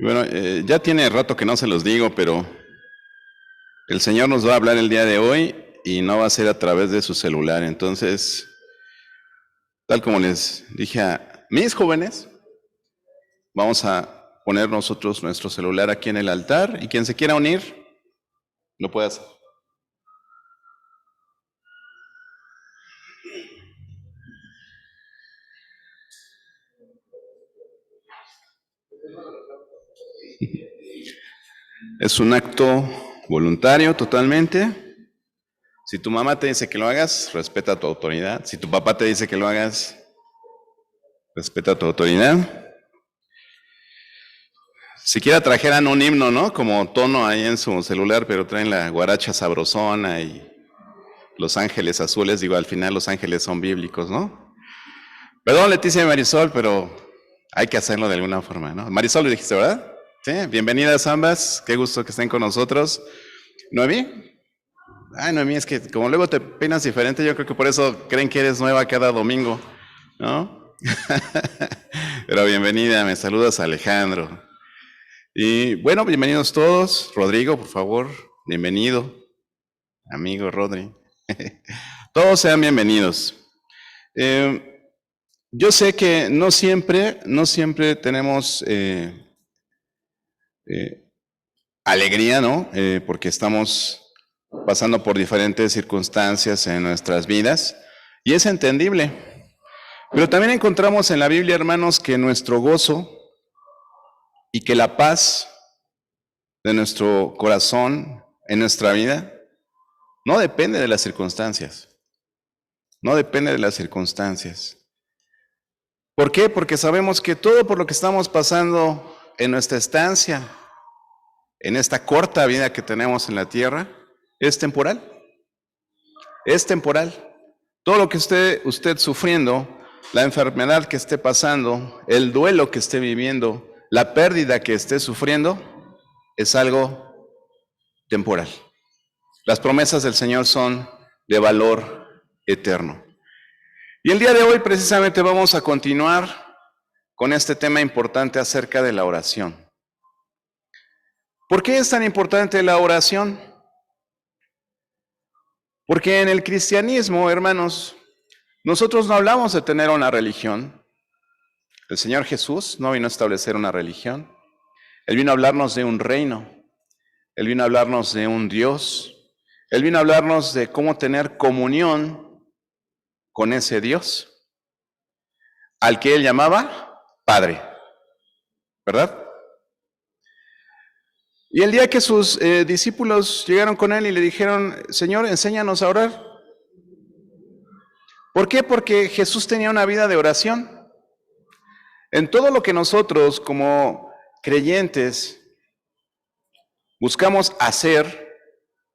Y bueno, ya tiene rato que no se los digo, pero el Señor nos va a hablar el día de hoy y no va a ser a través de su celular. Entonces, tal como les dije a mis jóvenes, vamos a poner nosotros nuestro celular aquí en el altar y quien se quiera unir, lo puede hacer. Es un acto voluntario totalmente. Si tu mamá te dice que lo hagas, respeta tu autoridad. Si tu papá te dice que lo hagas, respeta tu autoridad. Siquiera trajeran un himno, ¿no? Como tono ahí en su celular, pero traen la guaracha sabrosona y los ángeles azules. Digo, al final los ángeles son bíblicos, ¿no? Perdón, Leticia y Marisol, pero hay que hacerlo de alguna forma, ¿no? Marisol lo dijiste, ¿verdad? Sí, bienvenidas ambas. Qué gusto que estén con nosotros. ¿Noemí? Ay, Noemí, es que como luego te peinas diferente, yo creo que por eso creen que eres nueva cada domingo, ¿no? Pero bienvenida, me saludas Alejandro. Y bueno, bienvenidos todos. Rodrigo, por favor, bienvenido. Amigo Rodri. Todos sean bienvenidos. Yo sé que no siempre tenemos alegría, ¿no? Porque estamos pasando por diferentes circunstancias en nuestras vidas y es entendible. Pero también encontramos en la Biblia, hermanos, que nuestro gozo y que la paz de nuestro corazón en nuestra vida no depende de las circunstancias. No depende de las circunstancias. ¿Por qué? Porque sabemos que todo por lo que estamos pasando en nuestra estancia, en esta corta vida que tenemos en la tierra, es temporal. Es temporal. Todo lo que esté usted sufriendo, la enfermedad que esté pasando, el duelo que esté viviendo, la pérdida que esté sufriendo, es algo temporal. Las promesas del Señor son de valor eterno. Y el día de hoy precisamente vamos a continuar con este tema importante acerca de la oración. ¿Por qué es tan importante la oración? Porque en el cristianismo, hermanos, nosotros no hablamos de tener una religión. El Señor Jesús no vino a establecer una religión. Él vino a hablarnos de un reino. Él vino a hablarnos de un Dios. Él vino a hablarnos de cómo tener comunión con ese Dios, al que Él llamaba Padre, ¿verdad? Y el día que sus discípulos llegaron con Él y le dijeron, Señor, enséñanos a orar. ¿Por qué? Porque Jesús tenía una vida de oración. En todo lo que nosotros como creyentes buscamos hacer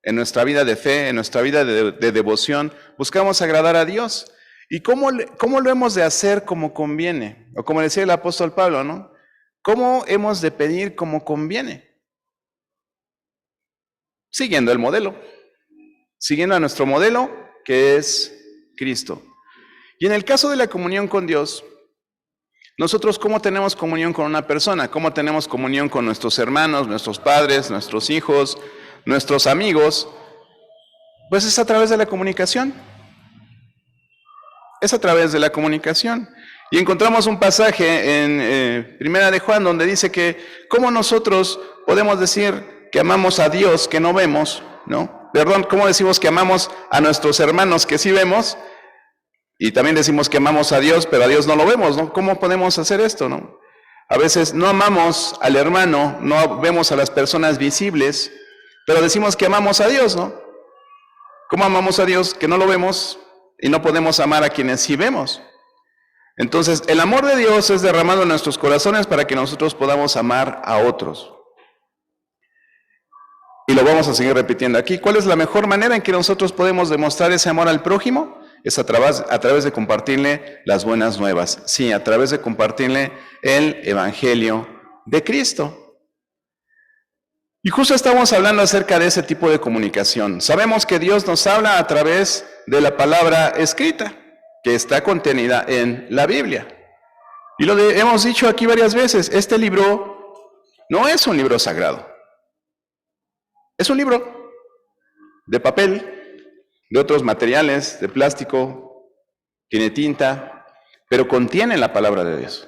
en nuestra vida de fe, en nuestra vida de devoción, buscamos agradar a Dios. ¿Y cómo lo hemos de hacer como conviene? O como decía el apóstol Pablo, ¿no? ¿Cómo hemos de pedir como conviene? Siguiendo el modelo, siguiendo a nuestro modelo, que es Cristo. Y en el caso de la comunión con Dios, nosotros ¿cómo tenemos comunión con una persona? ¿Cómo tenemos comunión con nuestros hermanos, nuestros padres, nuestros hijos, nuestros amigos? Pues es a través de la comunicación. Es a través de la comunicación. Y encontramos un pasaje en Primera de Juan donde dice que cómo nosotros podemos decir que amamos a Dios que no vemos, ¿no? Perdón, ¿cómo decimos que amamos a nuestros hermanos que sí vemos? Y también decimos que amamos a Dios, pero a Dios no lo vemos, ¿no? ¿Cómo podemos hacer esto, no? A veces no amamos al hermano, no vemos a las personas visibles, pero decimos que amamos a Dios, ¿no? ¿Cómo amamos a Dios que no lo vemos y no podemos amar a quienes sí vemos? Entonces, el amor de Dios es derramado en nuestros corazones para que nosotros podamos amar a otros. Y lo vamos a seguir repitiendo aquí. ¿Cuál es la mejor manera en que nosotros podemos demostrar ese amor al prójimo? Es a través de compartirle las buenas nuevas. Sí, a través de compartirle el Evangelio de Cristo. Y justo estamos hablando acerca de ese tipo de comunicación. Sabemos que Dios nos habla a través de la palabra escrita, que está contenida en la Biblia. Y lo hemos dicho aquí varias veces, este libro No es un libro sagrado. Es un libro de papel, de otros materiales, de plástico, tiene tinta, pero contiene la palabra de Dios.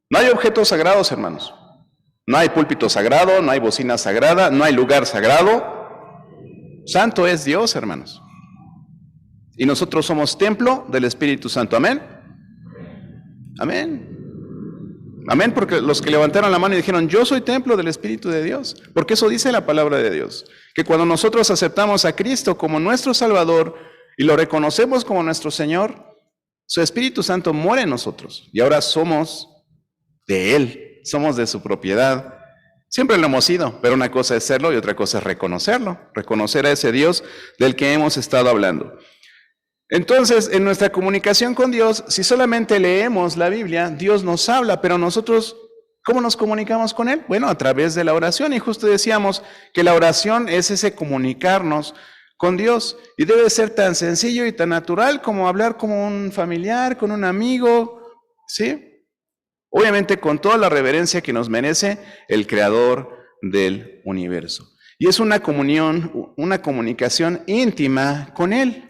No hay objetos sagrados, hermanos. No hay púlpito sagrado, no hay bocina sagrada, no hay lugar sagrado. Santo es Dios, hermanos. Y nosotros somos templo del Espíritu Santo. Amén. Amén. Amén, porque los que levantaron la mano y dijeron, yo soy templo del Espíritu de Dios. Porque eso dice la palabra de Dios. Que cuando nosotros aceptamos a Cristo como nuestro Salvador y lo reconocemos como nuestro Señor, su Espíritu Santo muere en nosotros. Y ahora somos de Él, somos de su propiedad. Siempre lo hemos sido, pero una cosa es serlo y otra cosa es reconocerlo. Reconocer a ese Dios del que hemos estado hablando. Entonces, en nuestra comunicación con Dios, si solamente leemos la Biblia, Dios nos habla, pero nosotros, ¿cómo nos comunicamos con Él? Bueno, a través de la oración. Y justo decíamos que la oración es ese comunicarnos con Dios. Y debe ser tan sencillo y tan natural como hablar con un familiar, con un amigo, ¿sí? Obviamente con toda la reverencia que nos merece el Creador del universo. Y es una comunión, una comunicación íntima con Él.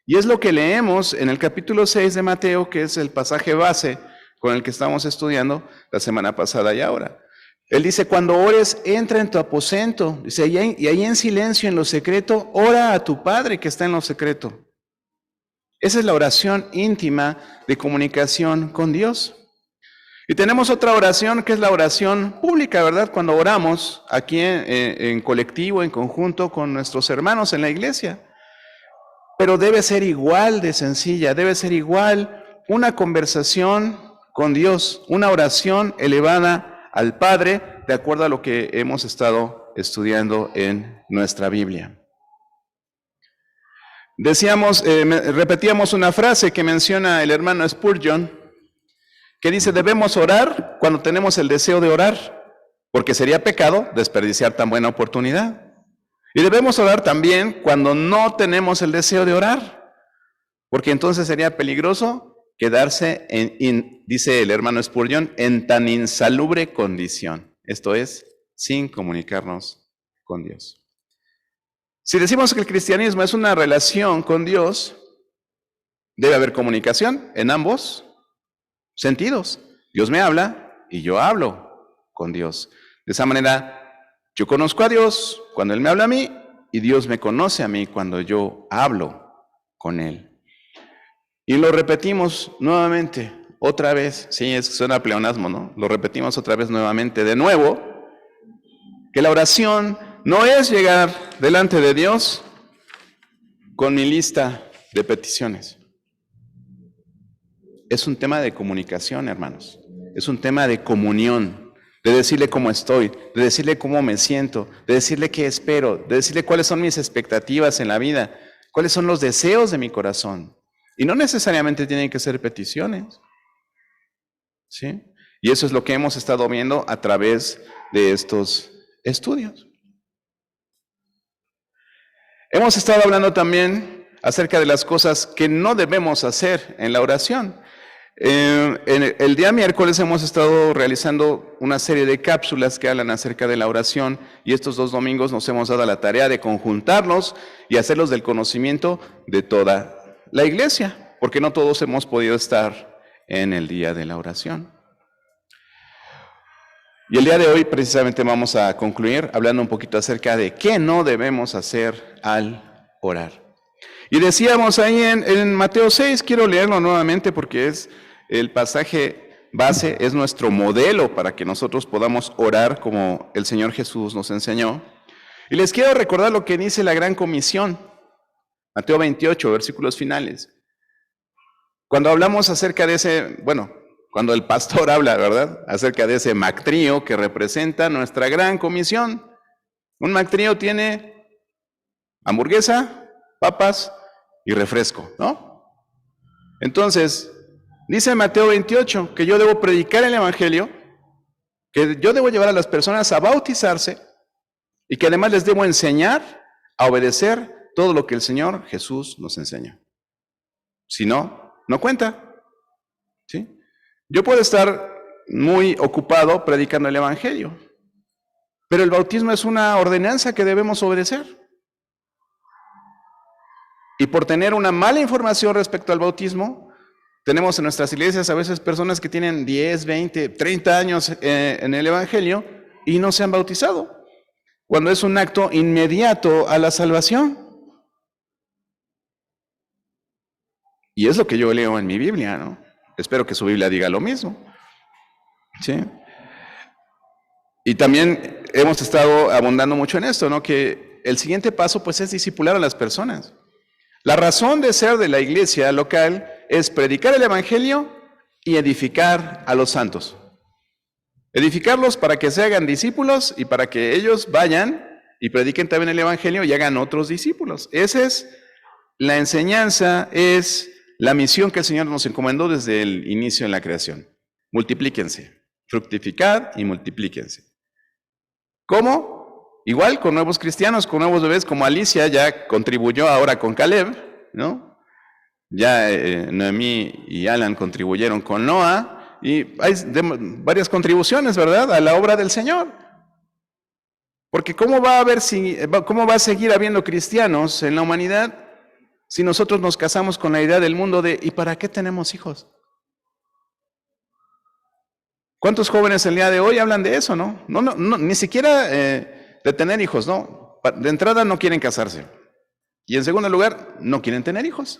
Y es lo que leemos en el capítulo 6 de Mateo, que es el pasaje base con el que estamos estudiando la semana pasada y ahora. Él dice, cuando ores, entra en tu aposento. Dice, y ahí en silencio, en lo secreto, ora a tu Padre que está en lo secreto. Esa es la oración íntima de comunicación con Dios. Y tenemos otra oración que es la oración pública, ¿verdad? Cuando oramos aquí en colectivo, en conjunto con nuestros hermanos en la iglesia. Pero debe ser igual de sencilla, debe ser igual una conversación con Dios, una oración elevada al Padre, de acuerdo a lo que hemos estado estudiando en nuestra Biblia. Repetíamos una frase que menciona el hermano Spurgeon, que dice, debemos orar cuando tenemos el deseo de orar, porque sería pecado desperdiciar tan buena oportunidad. Y debemos orar también cuando no tenemos el deseo de orar, porque entonces sería peligroso quedarse, dice el hermano Spurgeon, en tan insalubre condición. Esto es, sin comunicarnos con Dios. Si decimos que el cristianismo es una relación con Dios, debe haber comunicación en ambos sentidos. Dios me habla y yo hablo con Dios. De esa manera, yo conozco a Dios cuando Él me habla a mí y Dios me conoce a mí cuando yo hablo con Él. Y lo repetimos nuevamente, otra vez. Sí, suena pleonasmo, ¿no? Lo repetimos otra vez nuevamente, de nuevo, que la oración no es llegar delante de Dios con mi lista de peticiones. Es un tema de comunicación, hermanos. Es un tema de comunión. De decirle cómo estoy, de decirle cómo me siento, de decirle qué espero, de decirle cuáles son mis expectativas en la vida, cuáles son los deseos de mi corazón. Y no necesariamente tienen que ser peticiones, ¿sí? Y eso es lo que hemos estado viendo a través de estos estudios. Hemos estado hablando también acerca de las cosas que no debemos hacer en la oración. El día miércoles hemos estado realizando una serie de cápsulas que hablan acerca de la oración y estos 2 domingos nos hemos dado la tarea de conjuntarlos y hacerlos del conocimiento de toda la iglesia, porque no todos hemos podido estar en el día de la oración. Y el día de hoy precisamente vamos a concluir hablando un poquito acerca de qué no debemos hacer al orar. Y decíamos ahí en Mateo 6, quiero leerlo nuevamente porque es el pasaje base, es nuestro modelo para que nosotros podamos orar como el Señor Jesús nos enseñó. Y les quiero recordar lo que dice la Gran Comisión, Mateo 28, versículos finales. Cuando hablamos acerca de cuando el pastor habla, ¿verdad? Acerca de ese mactrío que representa nuestra Gran Comisión. Un mactrío tiene hamburguesa, papas y refresco, ¿no? Entonces, dice Mateo 28 que yo debo predicar el Evangelio, que yo debo llevar a las personas a bautizarse y que además les debo enseñar a obedecer todo lo que el Señor Jesús nos enseña. Si no, no cuenta, ¿sí? Yo puedo estar muy ocupado predicando el Evangelio. Pero el bautismo es una ordenanza que debemos obedecer. Y por tener una mala información respecto al bautismo, tenemos en nuestras iglesias a veces personas que tienen 10, 20, 30 años en el Evangelio y no se han bautizado, cuando es un acto inmediato a la salvación. Y es lo que yo leo en mi Biblia, ¿no? Espero que su Biblia diga lo mismo. ¿Sí? Y también hemos estado abundando mucho en esto, ¿no? Que el siguiente paso, pues, es discipular a las personas. La razón de ser de la iglesia local es predicar el Evangelio y edificar a los santos. Edificarlos para que se hagan discípulos y para que ellos vayan y prediquen también el Evangelio y hagan otros discípulos. Esa es la enseñanza, es la misión que el Señor nos encomendó desde el inicio en la creación. Multiplíquense, fructificad y multiplíquense. ¿Cómo? Igual con nuevos cristianos, con nuevos bebés, como Alicia ya contribuyó ahora con Caleb, ¿no? Ya Noemí y Alan contribuyeron con Noah, y hay varias contribuciones, ¿verdad?, a la obra del Señor. Porque ¿cómo va a seguir habiendo cristianos en la humanidad si nosotros nos casamos con la idea del mundo de ¿y para qué tenemos hijos? ¿Cuántos jóvenes el día de hoy hablan de eso, no? No, ni siquiera de tener hijos, ¿no? De entrada no quieren casarse. Y en segundo lugar, no quieren tener hijos.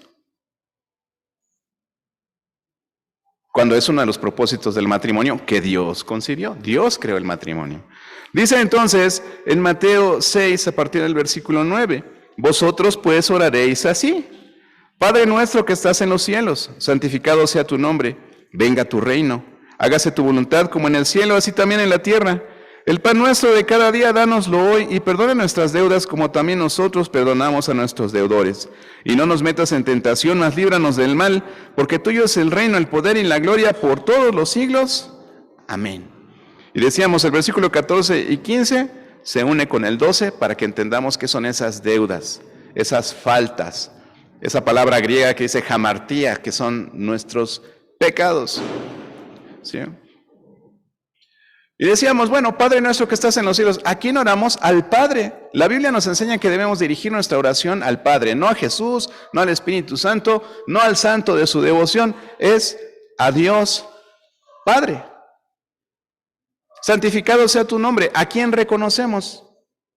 Cuando es uno de los propósitos del matrimonio que Dios concibió. Dios creó el matrimonio. Dice entonces en Mateo 6, a partir del versículo 9, vosotros pues oraréis así: Padre nuestro que estás en los cielos, santificado sea tu nombre, venga tu reino, hágase tu voluntad como en el cielo, así también en la tierra. El pan nuestro de cada día, dánoslo hoy, y perdona nuestras deudas como también nosotros perdonamos a nuestros deudores. Y no nos metas en tentación, mas líbranos del mal, porque tuyo es el reino, el poder y la gloria por todos los siglos. Amén. Y decíamos, el versículo 14 y 15 se une con el 12 para que entendamos qué son esas deudas, esas faltas. Esa palabra griega que dice hamartía, que son nuestros pecados. ¿Sí? Y decíamos, bueno, Padre nuestro que estás en los cielos, ¿a quién oramos? Al Padre. La Biblia nos enseña que debemos dirigir nuestra oración al Padre, no a Jesús, no al Espíritu Santo, no al santo de su devoción, es a Dios Padre. Santificado sea tu nombre. ¿A quién reconocemos?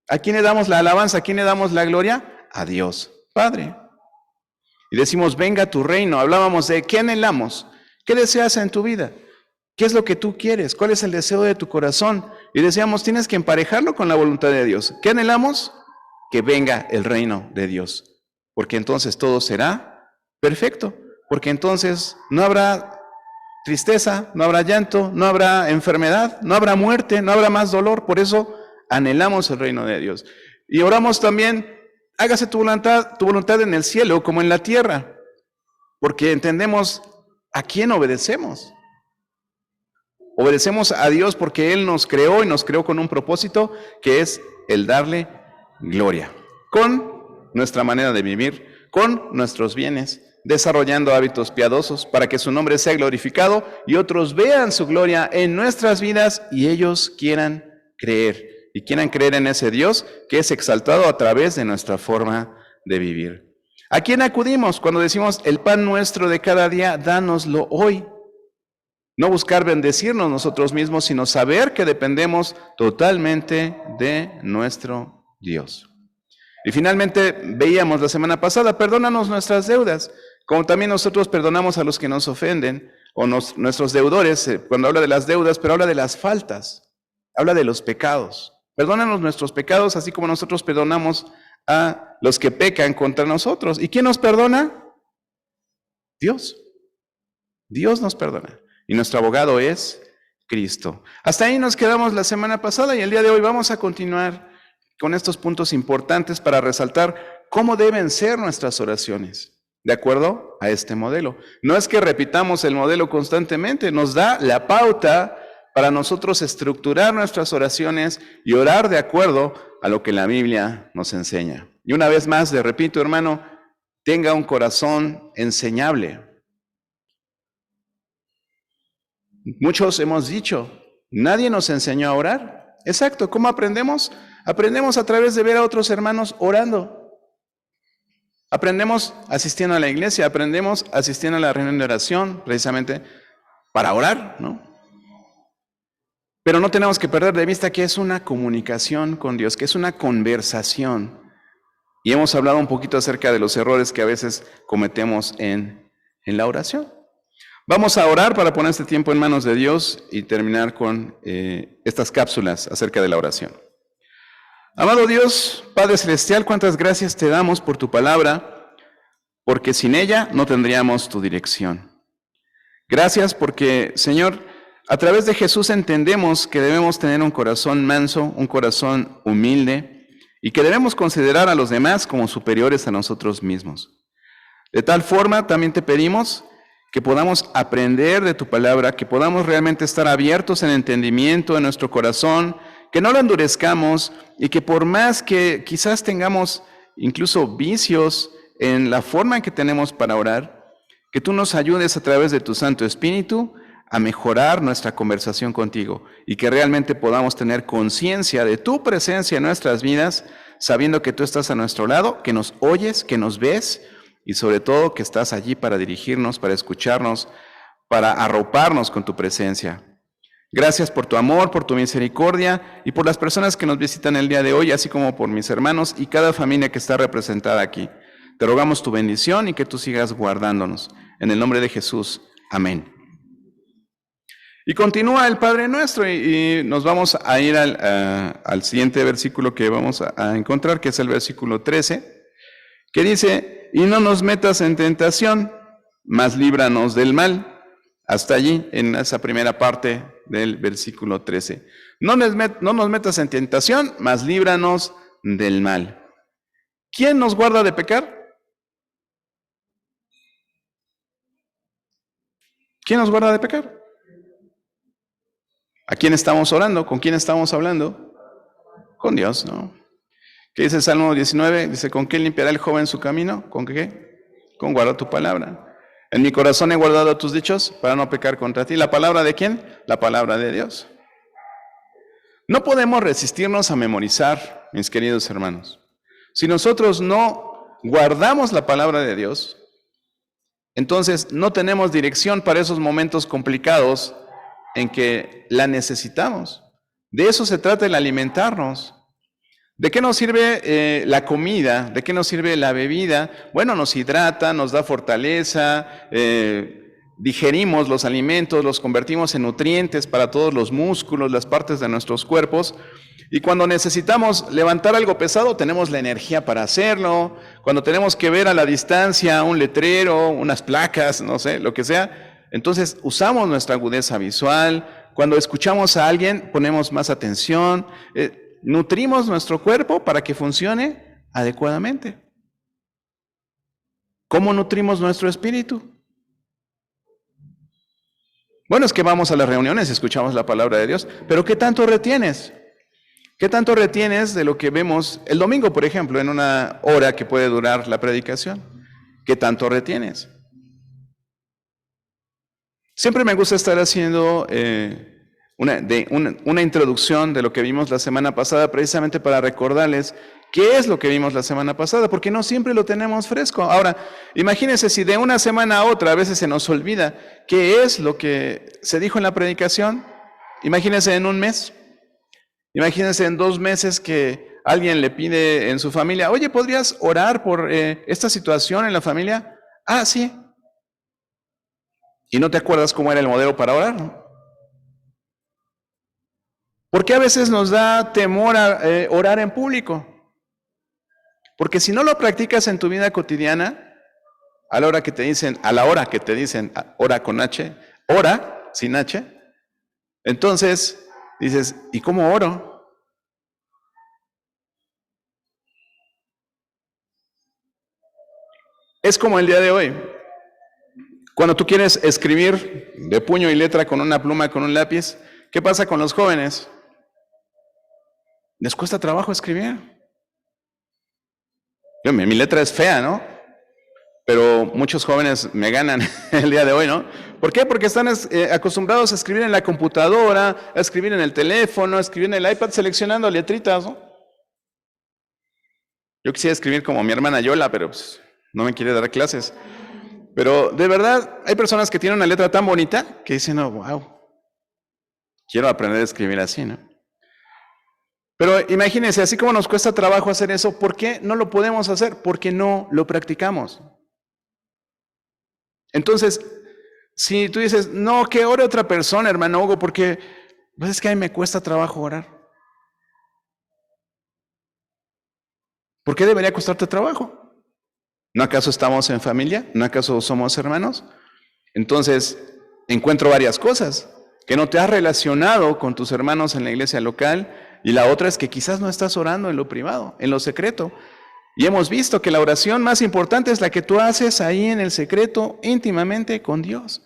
¿A quién le damos la alabanza? ¿A quién le damos la gloria? A Dios Padre. Y decimos, venga tu reino. Hablábamos de qué anhelamos, qué deseas en tu vida. ¿Qué es lo que tú quieres? ¿Cuál es el deseo de tu corazón? Y decíamos, tienes que emparejarlo con la voluntad de Dios. ¿Qué anhelamos? Que venga el reino de Dios. Porque entonces todo será perfecto. Porque entonces no habrá tristeza, no habrá llanto, no habrá enfermedad, no habrá muerte, no habrá más dolor. Por eso anhelamos el reino de Dios. Y oramos también, hágase tu voluntad en el cielo como en la tierra. Porque entendemos a quién obedecemos. Obedecemos a Dios porque Él nos creó y nos creó con un propósito que es el darle gloria. Con nuestra manera de vivir, con nuestros bienes, desarrollando hábitos piadosos para que su nombre sea glorificado y otros vean su gloria en nuestras vidas y ellos quieran creer. Y quieran creer en ese Dios que es exaltado a través de nuestra forma de vivir. ¿A quién acudimos cuando decimos el pan nuestro de cada día, dánoslo hoy? No buscar bendecirnos nosotros mismos, sino saber que dependemos totalmente de nuestro Dios. Y finalmente veíamos la semana pasada, perdónanos nuestras deudas, como también nosotros perdonamos a los que nos ofenden, o nuestros deudores, cuando habla de las deudas, pero habla de las faltas, habla de los pecados. Perdónanos nuestros pecados, así como nosotros perdonamos a los que pecan contra nosotros. ¿Y quién nos perdona? Dios. Dios nos perdona. Y nuestro abogado es Cristo. Hasta ahí nos quedamos la semana pasada y el día de hoy vamos a continuar con estos puntos importantes para resaltar cómo deben ser nuestras oraciones, de acuerdo a este modelo. No es que repitamos el modelo constantemente, nos da la pauta para nosotros estructurar nuestras oraciones y orar de acuerdo a lo que la Biblia nos enseña. Y una vez más, le repito, hermano, tenga un corazón enseñable. Muchos hemos dicho, nadie nos enseñó a orar. Exacto, ¿cómo aprendemos? Aprendemos a través de ver a otros hermanos orando. Aprendemos asistiendo a la iglesia, aprendemos asistiendo a la reunión de oración, precisamente para orar, ¿no? Pero no tenemos que perder de vista que es una comunicación con Dios, que es una conversación. Y hemos hablado un poquito acerca de los errores que a veces cometemos en la oración. Vamos a orar para poner este tiempo en manos de Dios y terminar con estas cápsulas acerca de la oración. Amado Dios, Padre Celestial, cuántas gracias te damos por tu palabra, porque sin ella no tendríamos tu dirección. Gracias porque, Señor, a través de Jesús entendemos que debemos tener un corazón manso, un corazón humilde, y que debemos considerar a los demás como superiores a nosotros mismos. De tal forma, también te pedimos que podamos aprender de tu palabra, que podamos realmente estar abiertos en entendimiento en nuestro corazón, que no lo endurezcamos y que por más que quizás tengamos incluso vicios en la forma en que tenemos para orar, que tú nos ayudes a través de tu Santo Espíritu a mejorar nuestra conversación contigo y que realmente podamos tener conciencia de tu presencia en nuestras vidas, sabiendo que tú estás a nuestro lado, que nos oyes, que nos ves y sobre todo que estás allí para dirigirnos, para escucharnos, para arroparnos con tu presencia. Gracias por tu amor, por tu misericordia y por las personas que nos visitan el día de hoy, así como por mis hermanos y cada familia que está representada aquí. Te rogamos tu bendición y que tú sigas guardándonos. En el nombre de Jesús. Amén. Y continúa el Padre Nuestro y nos vamos a ir al siguiente versículo que vamos a encontrar, que es el versículo 13, que dice, y no nos metas en tentación, mas líbranos del mal. Hasta allí, en esa primera parte del versículo 13. No nos metas en tentación, mas líbranos del mal. ¿Quién nos guarda de pecar? ¿Quién nos guarda de pecar? ¿A quién estamos orando? ¿Con quién estamos hablando? Con Dios, ¿no? ¿Qué dice el Salmo 19? Dice, ¿con qué limpiará el joven su camino? ¿Con qué? Con guardar tu palabra. En mi corazón he guardado tus dichos para no pecar contra ti. ¿La palabra de quién? La palabra de Dios. No podemos resistirnos a memorizar, mis queridos hermanos. Si nosotros no guardamos la palabra de Dios, entonces no tenemos dirección para esos momentos complicados en que la necesitamos. De eso se trata el alimentarnos. ¿De qué nos sirve la comida? ¿De qué nos sirve la bebida? Bueno, nos hidrata, nos da fortaleza, digerimos los alimentos, los convertimos en nutrientes para todos los músculos, las partes de nuestros cuerpos. Y cuando necesitamos levantar algo pesado, tenemos la energía para hacerlo. Cuando tenemos que ver a la distancia un letrero, unas placas, no sé, lo que sea, entonces usamos nuestra agudeza visual. Cuando escuchamos a alguien, ponemos más atención. Nutrimos nuestro cuerpo para que funcione adecuadamente. ¿Cómo nutrimos nuestro espíritu? Bueno, es que vamos a las reuniones y escuchamos la palabra de Dios, pero ¿qué tanto retienes? ¿Qué tanto retienes de lo que vemos el domingo, por ejemplo, en una hora que puede durar la predicación? ¿Qué tanto retienes? Siempre me gusta estar haciendo una introducción de lo que vimos la semana pasada, precisamente para recordarles qué es lo que vimos la semana pasada, porque no siempre lo tenemos fresco. Ahora, imagínense si de una semana a otra a veces se nos olvida qué es lo que se dijo en la predicación. Imagínense en un mes, imagínense en 2 meses que alguien le pide en su familia, oye, ¿podrías orar por esta situación en la familia? Ah, sí. ¿Y no te acuerdas cómo era el modelo para orar, no? ¿Por qué a veces nos da temor a orar en público? Porque si no lo practicas en tu vida cotidiana, a la hora que te dicen, ora con H, ora sin H, entonces dices, ¿y cómo oro? Es como el día de hoy. Cuando tú quieres escribir de puño y letra con una pluma, con un lápiz, ¿qué pasa con los jóvenes? Les cuesta trabajo escribir. Mi letra es fea, ¿no? Pero muchos jóvenes me ganan el día de hoy, ¿no? ¿Por qué? Porque están acostumbrados a escribir en la computadora, a escribir en el teléfono, a escribir en el iPad, seleccionando letritas, ¿no? Yo quisiera escribir como mi hermana Yola, pero pues, no me quiere dar clases. Pero de verdad, hay personas que tienen una letra tan bonita que dicen, oh, wow, quiero aprender a escribir así, ¿no? Pero imagínense, así como nos cuesta trabajo hacer eso, ¿por qué no lo podemos hacer? Porque no lo practicamos. Entonces, si tú dices, no, que ore otra persona, hermano Hugo, porque pues es que a mí me cuesta trabajo orar. ¿Por qué debería costarte trabajo? ¿No acaso estamos en familia? ¿No acaso somos hermanos? Entonces, encuentro varias cosas. Que no te has relacionado con tus hermanos en la iglesia local, y la otra es que quizás no estás orando en lo privado, en lo secreto. Y hemos visto que la oración más importante es la que tú haces ahí en el secreto, íntimamente con Dios.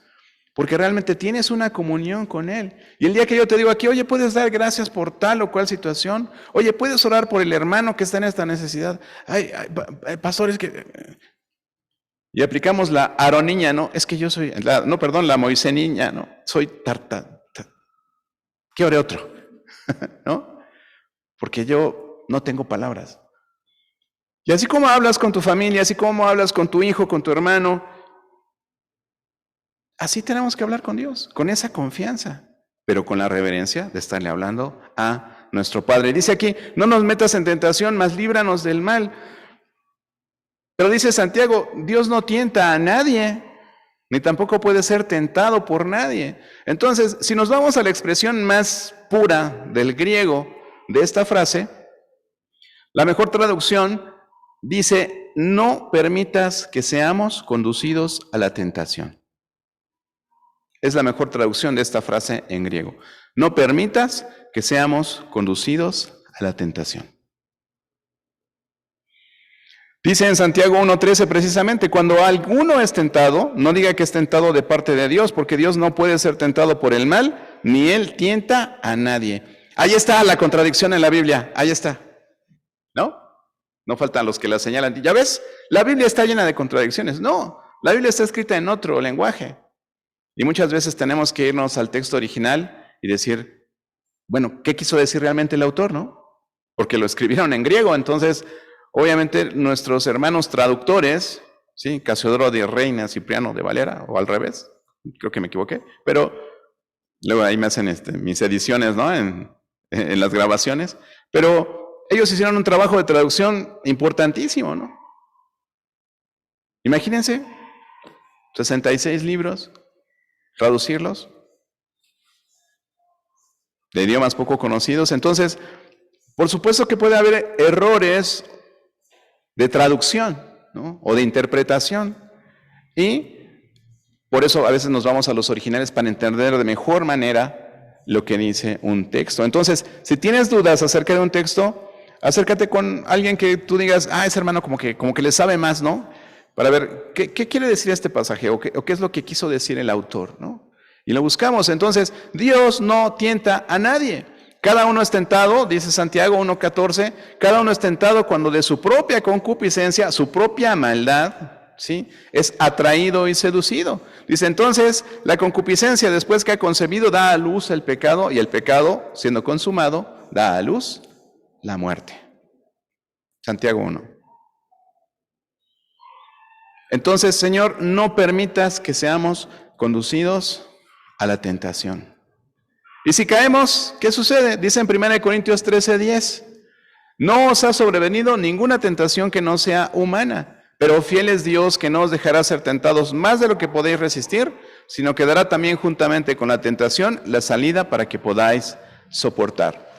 Porque realmente tienes una comunión con Él. Y el día que yo te digo aquí, oye, ¿puedes dar gracias por tal o cual situación? Oye, ¿puedes orar por el hermano que está en esta necesidad? Ay, pastores que... Y aplicamos la Aaroniña, ¿no? Es que yo soy, la Moiseniña, ¿no? Soy tarta. ¿Qué ore otro? ¿No? Porque yo no tengo palabras. Y así como hablas con tu familia, así como hablas con tu hijo, con tu hermano, así tenemos que hablar con Dios, con esa confianza, pero con la reverencia de estarle hablando a nuestro Padre. Dice aquí, no nos metas en tentación, mas líbranos del mal. Pero dice Santiago, Dios no tienta a nadie, ni tampoco puede ser tentado por nadie. Entonces, si nos vamos a la expresión más pura del griego de esta frase, la mejor traducción dice, no permitas que seamos conducidos a la tentación. Es la mejor traducción de esta frase en griego. No permitas que seamos conducidos a la tentación. Dice en Santiago 1:13 precisamente, cuando alguno es tentado, no diga que es tentado de parte de Dios, porque Dios no puede ser tentado por el mal, ni Él tienta a nadie. Ahí está la contradicción en la Biblia, ahí está. ¿No? No faltan los que la señalan. ¿Ya ves? La Biblia está llena de contradicciones. No, la Biblia está escrita en otro lenguaje. Y muchas veces tenemos que irnos al texto original y decir, bueno, ¿qué quiso decir realmente el autor, no? Porque lo escribieron en griego, entonces, obviamente, nuestros hermanos traductores, ¿sí? Casiodoro de Reina, Cipriano de Valera, o al revés, creo que me equivoqué, pero luego ahí me hacen mis ediciones, ¿no? En las grabaciones, pero ellos hicieron un trabajo de traducción importantísimo, ¿no? Imagínense, 66 libros, traducirlos de idiomas poco conocidos. Entonces, por supuesto que puede haber errores de traducción, ¿no? O de interpretación. Y por eso a veces nos vamos a los originales para entender de mejor manera lo que dice un texto. Entonces, si tienes dudas acerca de un texto, acércate con alguien que tú digas, ese hermano como que le sabe más, ¿no? Para ver qué quiere decir este pasaje o qué es lo que quiso decir el autor, ¿no? Y lo buscamos. Entonces, Dios no tienta a nadie. Cada uno es tentado, dice Santiago 1:14, cada uno es tentado cuando de su propia concupiscencia, su propia maldad, ¿sí? Es atraído y seducido. Dice entonces, la concupiscencia después que ha concebido da a luz el pecado, y el pecado, siendo consumado, da a luz la muerte. Santiago 1. Entonces, Señor, no permitas que seamos conducidos a la tentación. Y si caemos, ¿qué sucede? Dice en 1 Corintios 13:10, no os ha sobrevenido ninguna tentación que no sea humana, pero fiel es Dios que no os dejará ser tentados más de lo que podéis resistir, sino que dará también juntamente con la tentación la salida para que podáis soportar.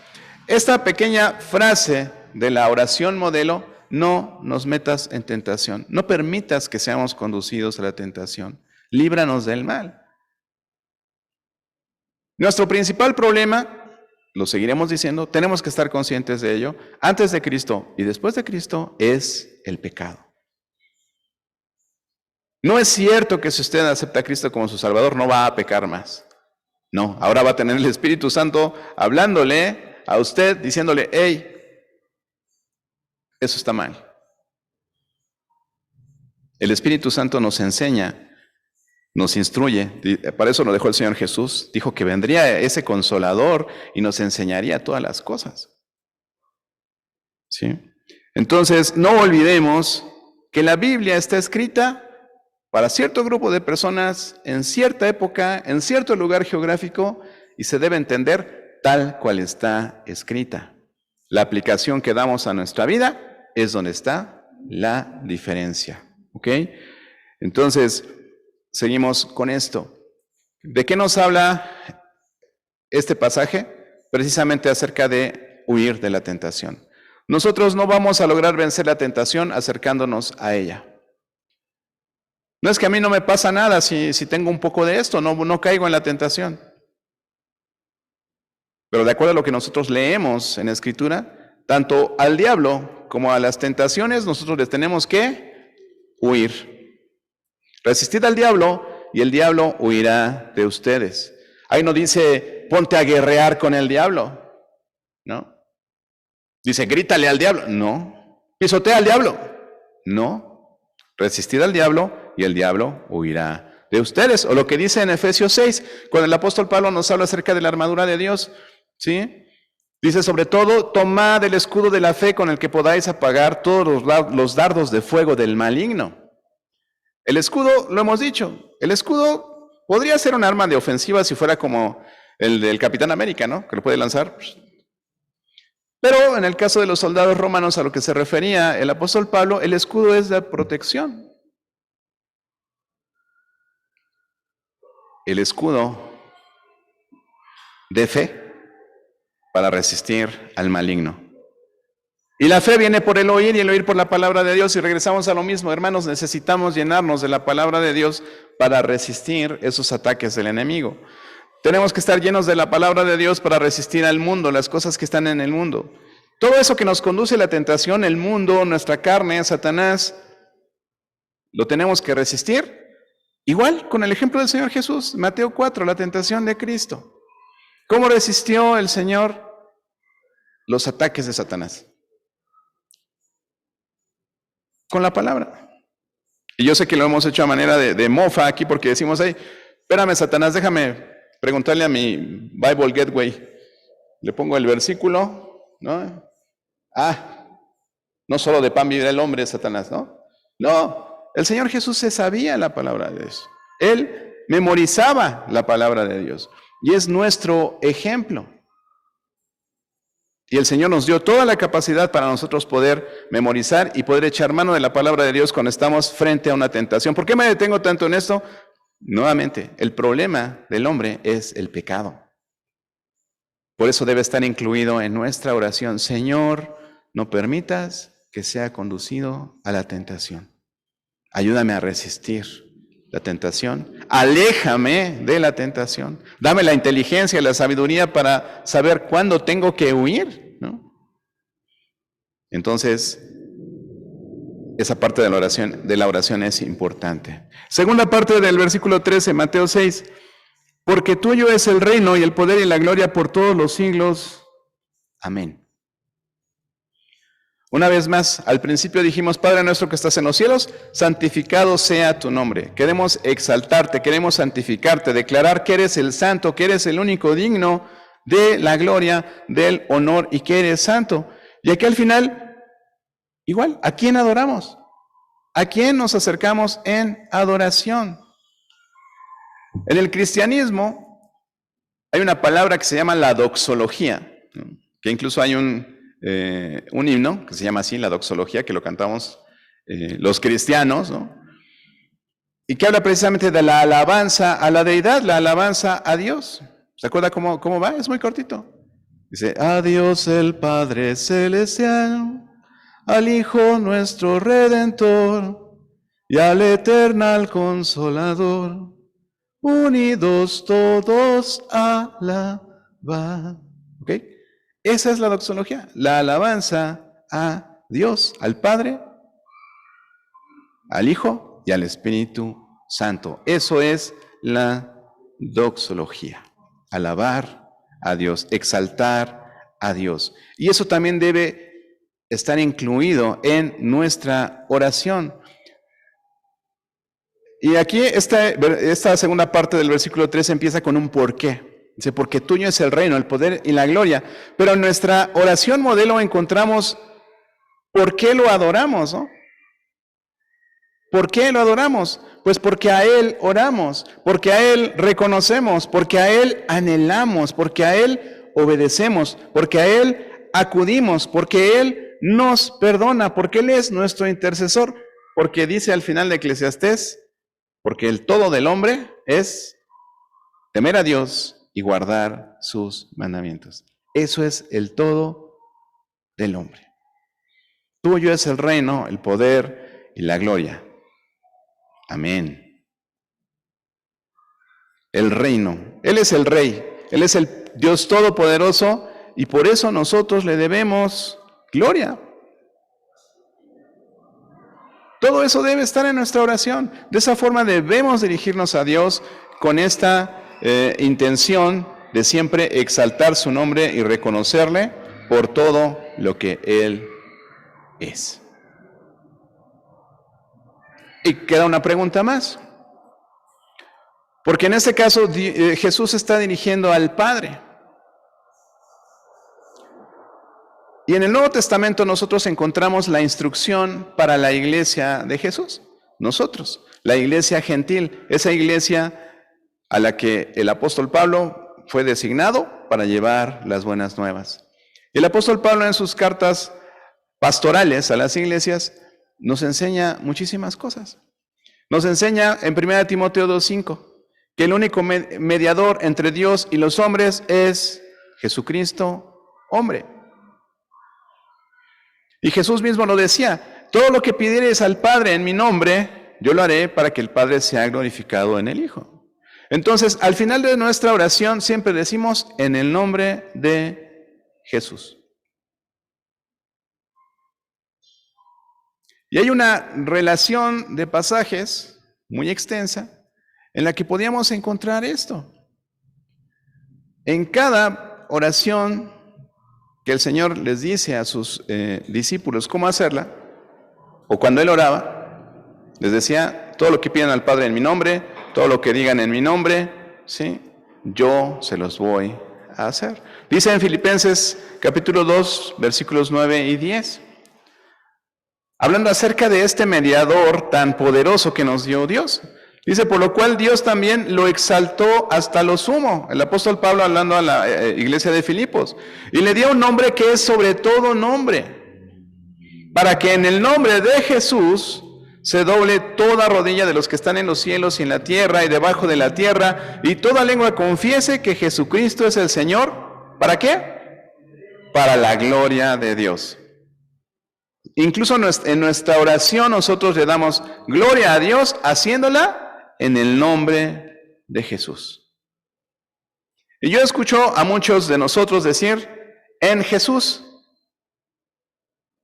Esta pequeña frase de la oración modelo, no nos metas en tentación, no permitas que seamos conducidos a la tentación, líbranos del mal. Nuestro principal problema, lo seguiremos diciendo, tenemos que estar conscientes de ello, antes de Cristo y después de Cristo, es el pecado. No es cierto que si usted acepta a Cristo como su Salvador, no va a pecar más. No, ahora va a tener el Espíritu Santo hablándole a usted, diciéndole, hey, eso está mal. El Espíritu Santo nos enseña nos instruye. Para eso nos dejó el Señor Jesús. Dijo que vendría ese Consolador y nos enseñaría todas las cosas. ¿Sí? Entonces, no olvidemos que la Biblia está escrita para cierto grupo de personas, en cierta época, en cierto lugar geográfico, y se debe entender tal cual está escrita. La aplicación que damos a nuestra vida es donde está la diferencia. ¿Ok? Entonces, seguimos con esto. ¿De qué nos habla este pasaje? Precisamente acerca de huir de la tentación. Nosotros no vamos a lograr vencer la tentación acercándonos a ella. No es que a mí no me pasa nada si tengo un poco de esto, no caigo en la tentación. Pero de acuerdo a lo que nosotros leemos en la Escritura, tanto al diablo como a las tentaciones, nosotros les tenemos que huir. Resistid al diablo y el diablo huirá de ustedes. Ahí no dice, ponte a guerrear con el diablo, ¿no? Dice, grítale al diablo. No. Pisotea al diablo. No. Resistid al diablo y el diablo huirá de ustedes. O lo que dice en Efesios 6, cuando el apóstol Pablo nos habla acerca de la armadura de Dios, ¿sí? Dice, sobre todo, tomad el escudo de la fe con el que podáis apagar todos los dardos de fuego del maligno. El escudo, lo hemos dicho, el escudo podría ser un arma de ofensiva si fuera como el del Capitán América, ¿no? Que lo puede lanzar. Pero en el caso de los soldados romanos a lo que se refería el apóstol Pablo, el escudo es de protección. El escudo de fe para resistir al maligno. Y la fe viene por el oír y el oír por la palabra de Dios. Y regresamos a lo mismo, hermanos, necesitamos llenarnos de la palabra de Dios para resistir esos ataques del enemigo. Tenemos que estar llenos de la palabra de Dios para resistir al mundo, las cosas que están en el mundo. Todo eso que nos conduce a la tentación, el mundo, nuestra carne, Satanás, lo tenemos que resistir. Igual con el ejemplo del Señor Jesús, Mateo 4, la tentación de Cristo. ¿Cómo resistió el Señor los ataques de Satanás? Con la palabra. Y yo sé que lo hemos hecho a manera de mofa aquí porque decimos, hey, espérame Satanás, déjame preguntarle a mi Bible Gateway. Le pongo el versículo, ¿no? No solo de pan vivirá el hombre, Satanás, ¿no? No, el Señor Jesús se sabía la palabra de Dios. Él memorizaba la palabra de Dios. Y es nuestro ejemplo. Y el Señor nos dio toda la capacidad para nosotros poder memorizar y poder echar mano de la palabra de Dios cuando estamos frente a una tentación. ¿Por qué me detengo tanto en esto? Nuevamente, el problema del hombre es el pecado. Por eso debe estar incluido en nuestra oración. Señor, no permitas que sea conducido a la tentación. Ayúdame a resistir la tentación. Aléjame de la tentación. Dame la inteligencia y la sabiduría para saber cuándo tengo que huir, ¿no? Entonces, esa parte de la oración es importante. Segunda parte del versículo 13, Mateo 6. Porque tuyo es el reino y el poder y la gloria por todos los siglos. Amén. Una vez más, al principio dijimos, Padre nuestro que estás en los cielos, santificado sea tu nombre. Queremos exaltarte, queremos santificarte, declarar que eres el santo, que eres el único digno de la gloria, del honor y que eres santo. Y aquí al final, igual, ¿a quién adoramos? ¿A quién nos acercamos en adoración? En el cristianismo hay una palabra que se llama la doxología, ¿no? Que incluso hay un himno que se llama así, la doxología, que lo cantamos los cristianos, ¿no? Y que habla precisamente de la alabanza a la deidad, la alabanza a Dios. ¿Se acuerda cómo va? Es muy cortito. Dice, a Dios el Padre Celestial, al Hijo nuestro Redentor, y al Eternal Consolador, unidos todos a alabar. ¿Ok? Esa es la doxología, la alabanza a Dios, al Padre, al Hijo y al Espíritu Santo. Eso es la doxología, alabar a Dios, exaltar a Dios. Y eso también debe estar incluido en nuestra oración. Y aquí esta segunda parte del versículo 3 empieza con un por qué. Dice, porque tuyo es el reino, el poder y la gloria. Pero en nuestra oración modelo encontramos por qué lo adoramos, ¿no? ¿Por qué lo adoramos? Pues porque a Él oramos, porque a Él reconocemos, porque a Él anhelamos, porque a Él obedecemos, porque a Él acudimos, porque Él nos perdona, porque Él es nuestro intercesor, porque dice al final de Eclesiastés, porque el todo del hombre es temer a Dios y guardar sus mandamientos. Eso es el todo del hombre. Tuyo es el reino, el poder y la gloria. Amén. El reino. Él es el rey. Él es el Dios todopoderoso y por eso nosotros le debemos gloria. Todo eso debe estar en nuestra oración. De esa forma debemos dirigirnos a Dios con esta intención de siempre exaltar su nombre y reconocerle por todo lo que Él es. Y queda una pregunta más. Porque en este caso Jesús está dirigiendo al Padre. Y en el Nuevo Testamento nosotros encontramos la instrucción para la iglesia de Jesús. Nosotros, la iglesia gentil, esa iglesia a la que el apóstol Pablo fue designado para llevar las buenas nuevas. El apóstol Pablo en sus cartas pastorales a las iglesias nos enseña muchísimas cosas. Nos enseña en 1 Timoteo 2:5 que el único mediador entre Dios y los hombres es Jesucristo, hombre. Y Jesús mismo lo decía, todo lo que pidiereis al Padre en mi nombre, yo lo haré para que el Padre sea glorificado en el Hijo. Entonces, al final de nuestra oración siempre decimos en el nombre de Jesús. Y hay una relación de pasajes muy extensa en la que podíamos encontrar esto. En cada oración que el Señor les dice a sus discípulos cómo hacerla, o cuando Él oraba, les decía, todo lo que pidan al Padre en mi nombre, todo lo que digan en mi nombre, ¿sí? Yo se los voy a hacer. Dice en Filipenses capítulo 2, versículos 9 y 10, hablando acerca de este mediador tan poderoso que nos dio Dios. Dice, por lo cual Dios también lo exaltó hasta lo sumo. El apóstol Pablo hablando a la iglesia de Filipos. Y le dio un nombre que es sobre todo nombre. Para que en el nombre de Jesús se doble toda rodilla de los que están en los cielos y en la tierra y debajo de la tierra. Y toda lengua confiese que Jesucristo es el Señor. ¿Para qué? Para la gloria de Dios. Incluso en nuestra oración nosotros le damos gloria a Dios haciéndola en el nombre de Jesús. Y yo escucho a muchos de nosotros decir, en Jesús.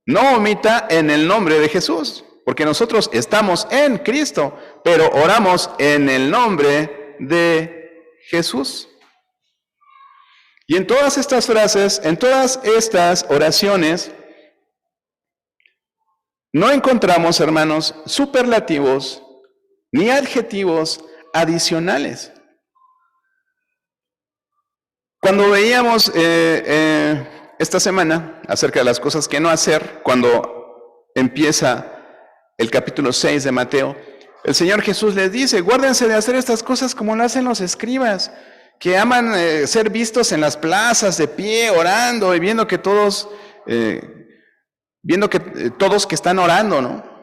No omita en el nombre de Jesús, porque nosotros estamos en Cristo, pero oramos en el nombre de Jesús. Y en todas estas frases, en todas estas oraciones, no encontramos, hermanos, superlativos ni adjetivos adicionales. Cuando veíamos esta semana acerca de las cosas que no hacer, cuando empieza el capítulo 6 de Mateo, el Señor Jesús les dice, guárdense de hacer estas cosas como lo hacen los escribas, que aman ser vistos en las plazas de pie, orando y viendo que todos que están orando, ¿no?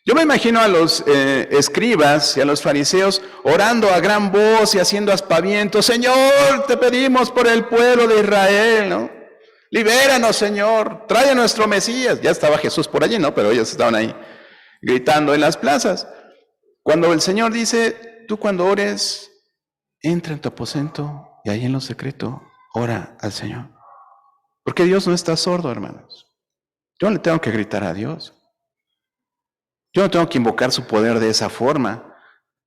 Yo me imagino a los escribas y a los fariseos orando a gran voz y haciendo aspavientos. Señor, te pedimos por el pueblo de Israel, ¿no? Libéranos, Señor, trae a nuestro Mesías. Ya estaba Jesús por allí, ¿no? Pero ellos estaban ahí gritando en las plazas. Cuando el Señor dice, tú cuando ores, entra en tu aposento y ahí en lo secreto, ora al Señor. Porque Dios no está sordo, hermanos. Yo no le tengo que gritar a Dios. Yo no tengo que invocar su poder de esa forma,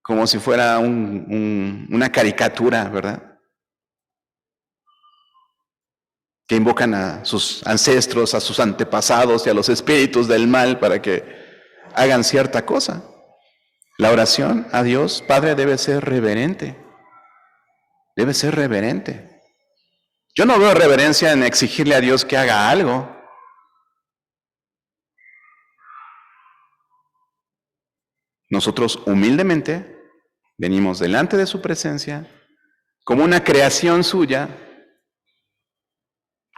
como si fuera una caricatura, ¿verdad? Que invocan a sus ancestros, a sus antepasados y a los espíritus del mal para que hagan cierta cosa. La oración a Dios, Padre, debe ser reverente. Debe ser reverente. Yo no veo reverencia en exigirle a Dios que haga algo. Nosotros humildemente venimos delante de su presencia como una creación suya,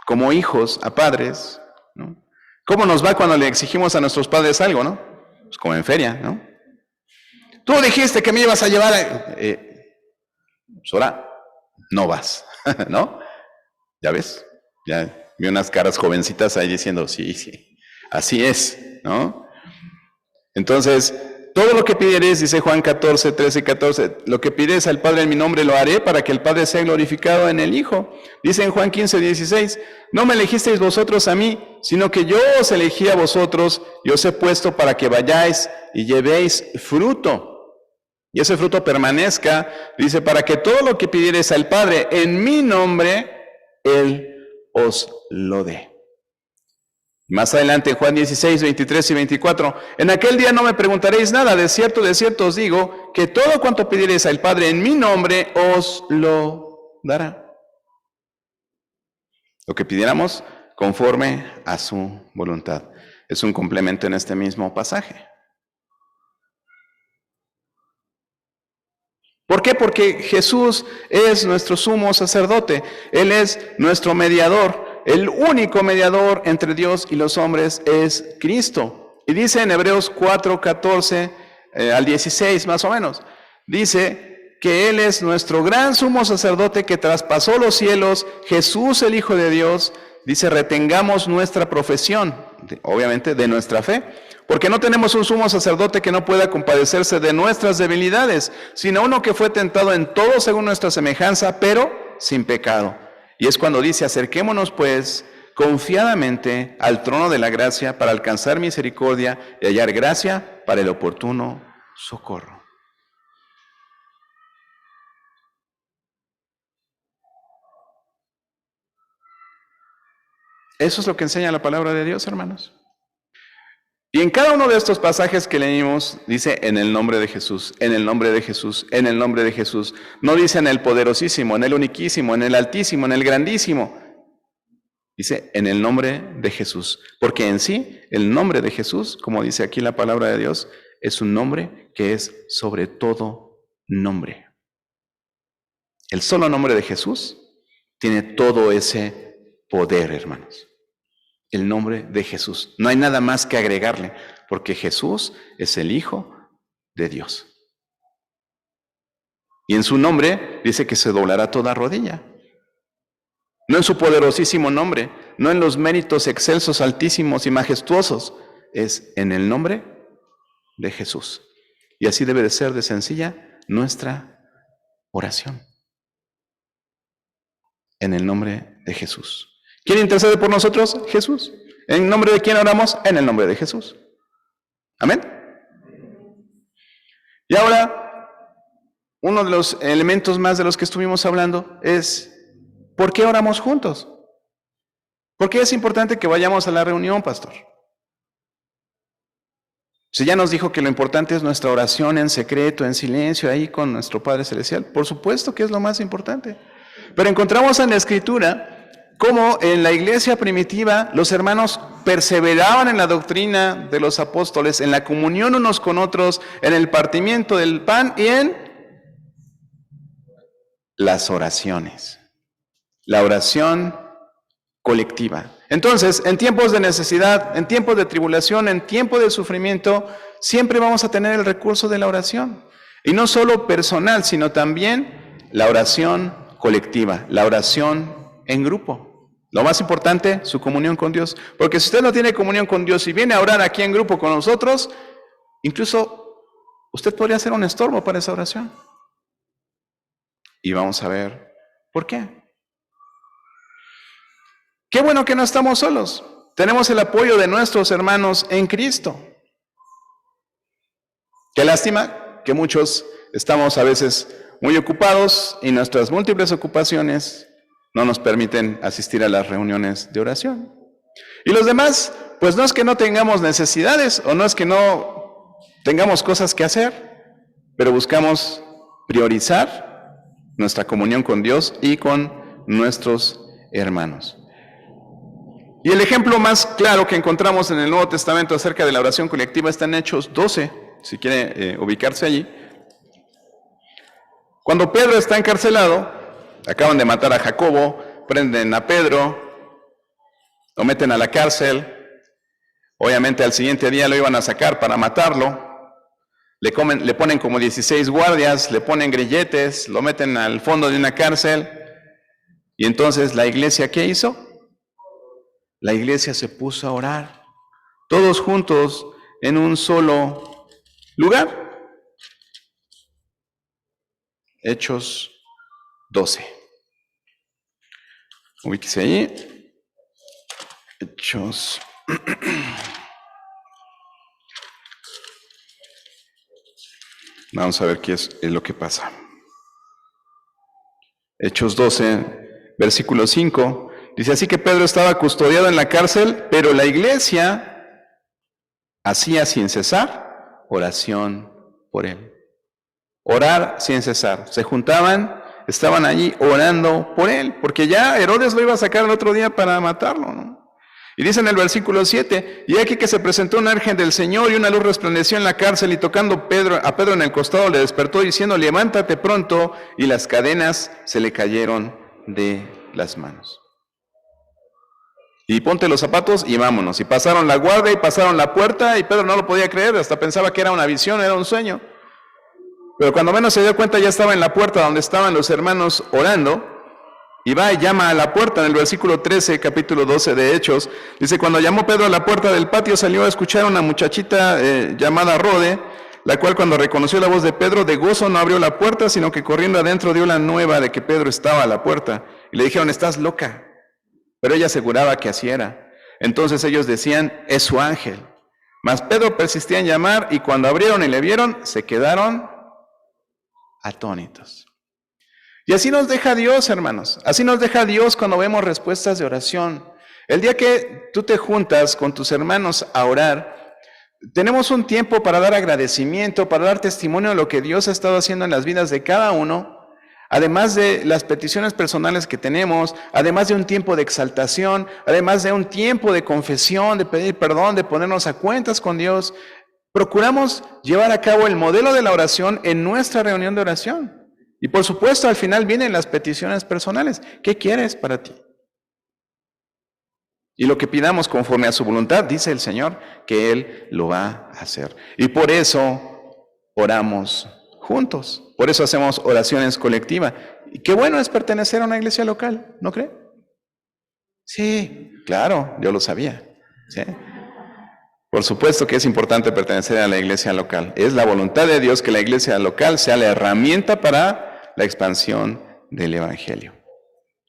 como hijos a padres, ¿no? ¿Cómo nos va cuando le exigimos a nuestros padres algo, no? Pues como en feria, ¿no? Tú dijiste que me ibas a llevar pues ahora no vas, ¿no? ¿Ya ves? Ya vi unas caras jovencitas ahí diciendo, sí, sí, así es, ¿no? Entonces, todo lo que pidieres, dice Juan 14, 13 y 14, lo que pides al Padre en mi nombre lo haré para que el Padre sea glorificado en el Hijo. Dice en Juan 15, 16, no me elegisteis vosotros a mí, sino que yo os elegí a vosotros y os he puesto para que vayáis y llevéis fruto. Y ese fruto permanezca, dice, para que todo lo que pidieres al Padre en mi nombre, Él os lo dé. Más adelante en Juan 16, 23 y 24, en aquel día no me preguntaréis nada, de cierto os digo, que todo cuanto pidiereis al Padre en mi nombre, os lo dará. Lo que pidiéramos conforme a su voluntad. Es un complemento en este mismo pasaje. ¿Por qué? Porque Jesús es nuestro sumo sacerdote. Él es nuestro mediador. El único mediador entre Dios y los hombres es Cristo. Y dice en Hebreos 4, 14 al 16 más o menos, dice que Él es nuestro gran sumo sacerdote que traspasó los cielos, Jesús el Hijo de Dios, dice retengamos nuestra profesión, obviamente de nuestra fe, porque no tenemos un sumo sacerdote que no pueda compadecerse de nuestras debilidades, sino uno que fue tentado en todo según nuestra semejanza, pero sin pecado. Y es cuando dice, acerquémonos pues confiadamente al trono de la gracia para alcanzar misericordia y hallar gracia para el oportuno socorro. Eso es lo que enseña la palabra de Dios, hermanos. Y en cada uno de estos pasajes que leímos, dice en el nombre de Jesús, en el nombre de Jesús, en el nombre de Jesús. No dice en el poderosísimo, en el uniquísimo, en el altísimo, en el grandísimo. Dice en el nombre de Jesús. Porque en sí, el nombre de Jesús, como dice aquí la palabra de Dios, es un nombre que es sobre todo nombre. El solo nombre de Jesús tiene todo ese poder, hermanos. El nombre de Jesús. No hay nada más que agregarle, porque Jesús es el Hijo de Dios. Y en su nombre dice que se doblará toda rodilla. No en su poderosísimo nombre, no en los méritos excelsos, altísimos y majestuosos, es en el nombre de Jesús. Y así debe de ser de sencilla nuestra oración. En el nombre de Jesús. ¿Quién intercede por nosotros? Jesús. ¿En nombre de quién oramos? En el nombre de Jesús. Amén. Y ahora, uno de los elementos más de los que estuvimos hablando es, ¿por qué oramos juntos? ¿Por qué es importante que vayamos a la reunión, pastor? Si ya nos dijo que lo importante es nuestra oración en secreto, en silencio, ahí con nuestro Padre Celestial, por supuesto que es lo más importante. Pero encontramos en la Escritura cómo en la iglesia primitiva los hermanos perseveraban en la doctrina de los apóstoles, en la comunión unos con otros, en el partimiento del pan y en las oraciones. La oración colectiva. Entonces, en tiempos de necesidad, en tiempos de tribulación, en tiempo de sufrimiento, siempre vamos a tener el recurso de la oración. Y no solo personal, sino también la oración colectiva, la oración en grupo. Lo más importante, su comunión con Dios. Porque si usted no tiene comunión con Dios y viene a orar aquí en grupo con nosotros, incluso usted podría ser un estorbo para esa oración. Y vamos a ver por qué. Qué bueno que no estamos solos. Tenemos el apoyo de nuestros hermanos en Cristo. Qué lástima que muchos estamos a veces muy ocupados y nuestras múltiples ocupaciones no nos permiten asistir a las reuniones de oración. Y los demás, pues no es que no tengamos necesidades o no es que no tengamos cosas que hacer, pero buscamos priorizar nuestra comunión con Dios y con nuestros hermanos. Y el ejemplo más claro que encontramos en el Nuevo Testamento acerca de la oración colectiva está en Hechos 12, si quiere ubicarse allí. Cuando Pedro está encarcelado, acaban de matar a Jacobo, prenden a Pedro, lo meten a la cárcel, obviamente al siguiente día lo iban a sacar para matarlo, le ponen como 16 guardias, le ponen grilletes, lo meten al fondo de una cárcel, y entonces la iglesia, ¿qué hizo? La iglesia se puso a orar, todos juntos en un solo lugar. Hechos 12. Ubíquese ahí. Hechos. Vamos a ver qué es lo que pasa. Hechos 12, versículo 5. Dice, así que Pedro estaba custodiado en la cárcel, pero la iglesia hacía sin cesar oración por él. Orar sin cesar. Se juntaban, estaban allí orando por él, porque ya Herodes lo iba a sacar el otro día para matarlo, ¿no? Y dice en el versículo 7, y aquí que se presentó un ángel del Señor y una luz resplandeció en la cárcel y tocando a Pedro en el costado le despertó diciendo, levántate pronto, y las cadenas se le cayeron de las manos. Y ponte los zapatos y vámonos. Y pasaron la guardia y pasaron la puerta y Pedro no lo podía creer, hasta pensaba que era una visión, era un sueño. Pero cuando menos se dio cuenta ya estaba en la puerta donde estaban los hermanos orando. Y va y llama a la puerta en el versículo 13, capítulo 12 de Hechos. Dice, cuando llamó Pedro a la puerta del patio salió a escuchar a una muchachita llamada Rode, la cual cuando reconoció la voz de Pedro de gozo no abrió la puerta, sino que corriendo adentro dio la nueva de que Pedro estaba a la puerta. Y le dijeron, estás loca. Pero ella aseguraba que así era. Entonces ellos decían, es su ángel. Mas Pedro persistía en llamar y cuando abrieron y le vieron, se quedaron atónitos. Y así nos deja Dios, hermanos. Así nos deja Dios cuando vemos respuestas de oración. El día que tú te juntas con tus hermanos a orar, tenemos un tiempo para dar agradecimiento, para dar testimonio de lo que Dios ha estado haciendo en las vidas de cada uno, además de las peticiones personales que tenemos, además de un tiempo de exaltación, además de un tiempo de confesión, de pedir perdón, de ponernos a cuentas con Dios. Procuramos llevar a cabo el modelo de la oración en nuestra reunión de oración. Y por supuesto, al final vienen las peticiones personales. ¿Qué quieres para ti? Y lo que pidamos conforme a su voluntad, dice el Señor, que Él lo va a hacer. Y por eso oramos juntos. Por eso hacemos oraciones colectivas. Y qué bueno es pertenecer a una iglesia local, ¿no cree? Sí, claro, yo lo sabía. ¿Sí? Por supuesto que es importante pertenecer a la iglesia local. Es la voluntad de Dios que la iglesia local sea la herramienta para la expansión del Evangelio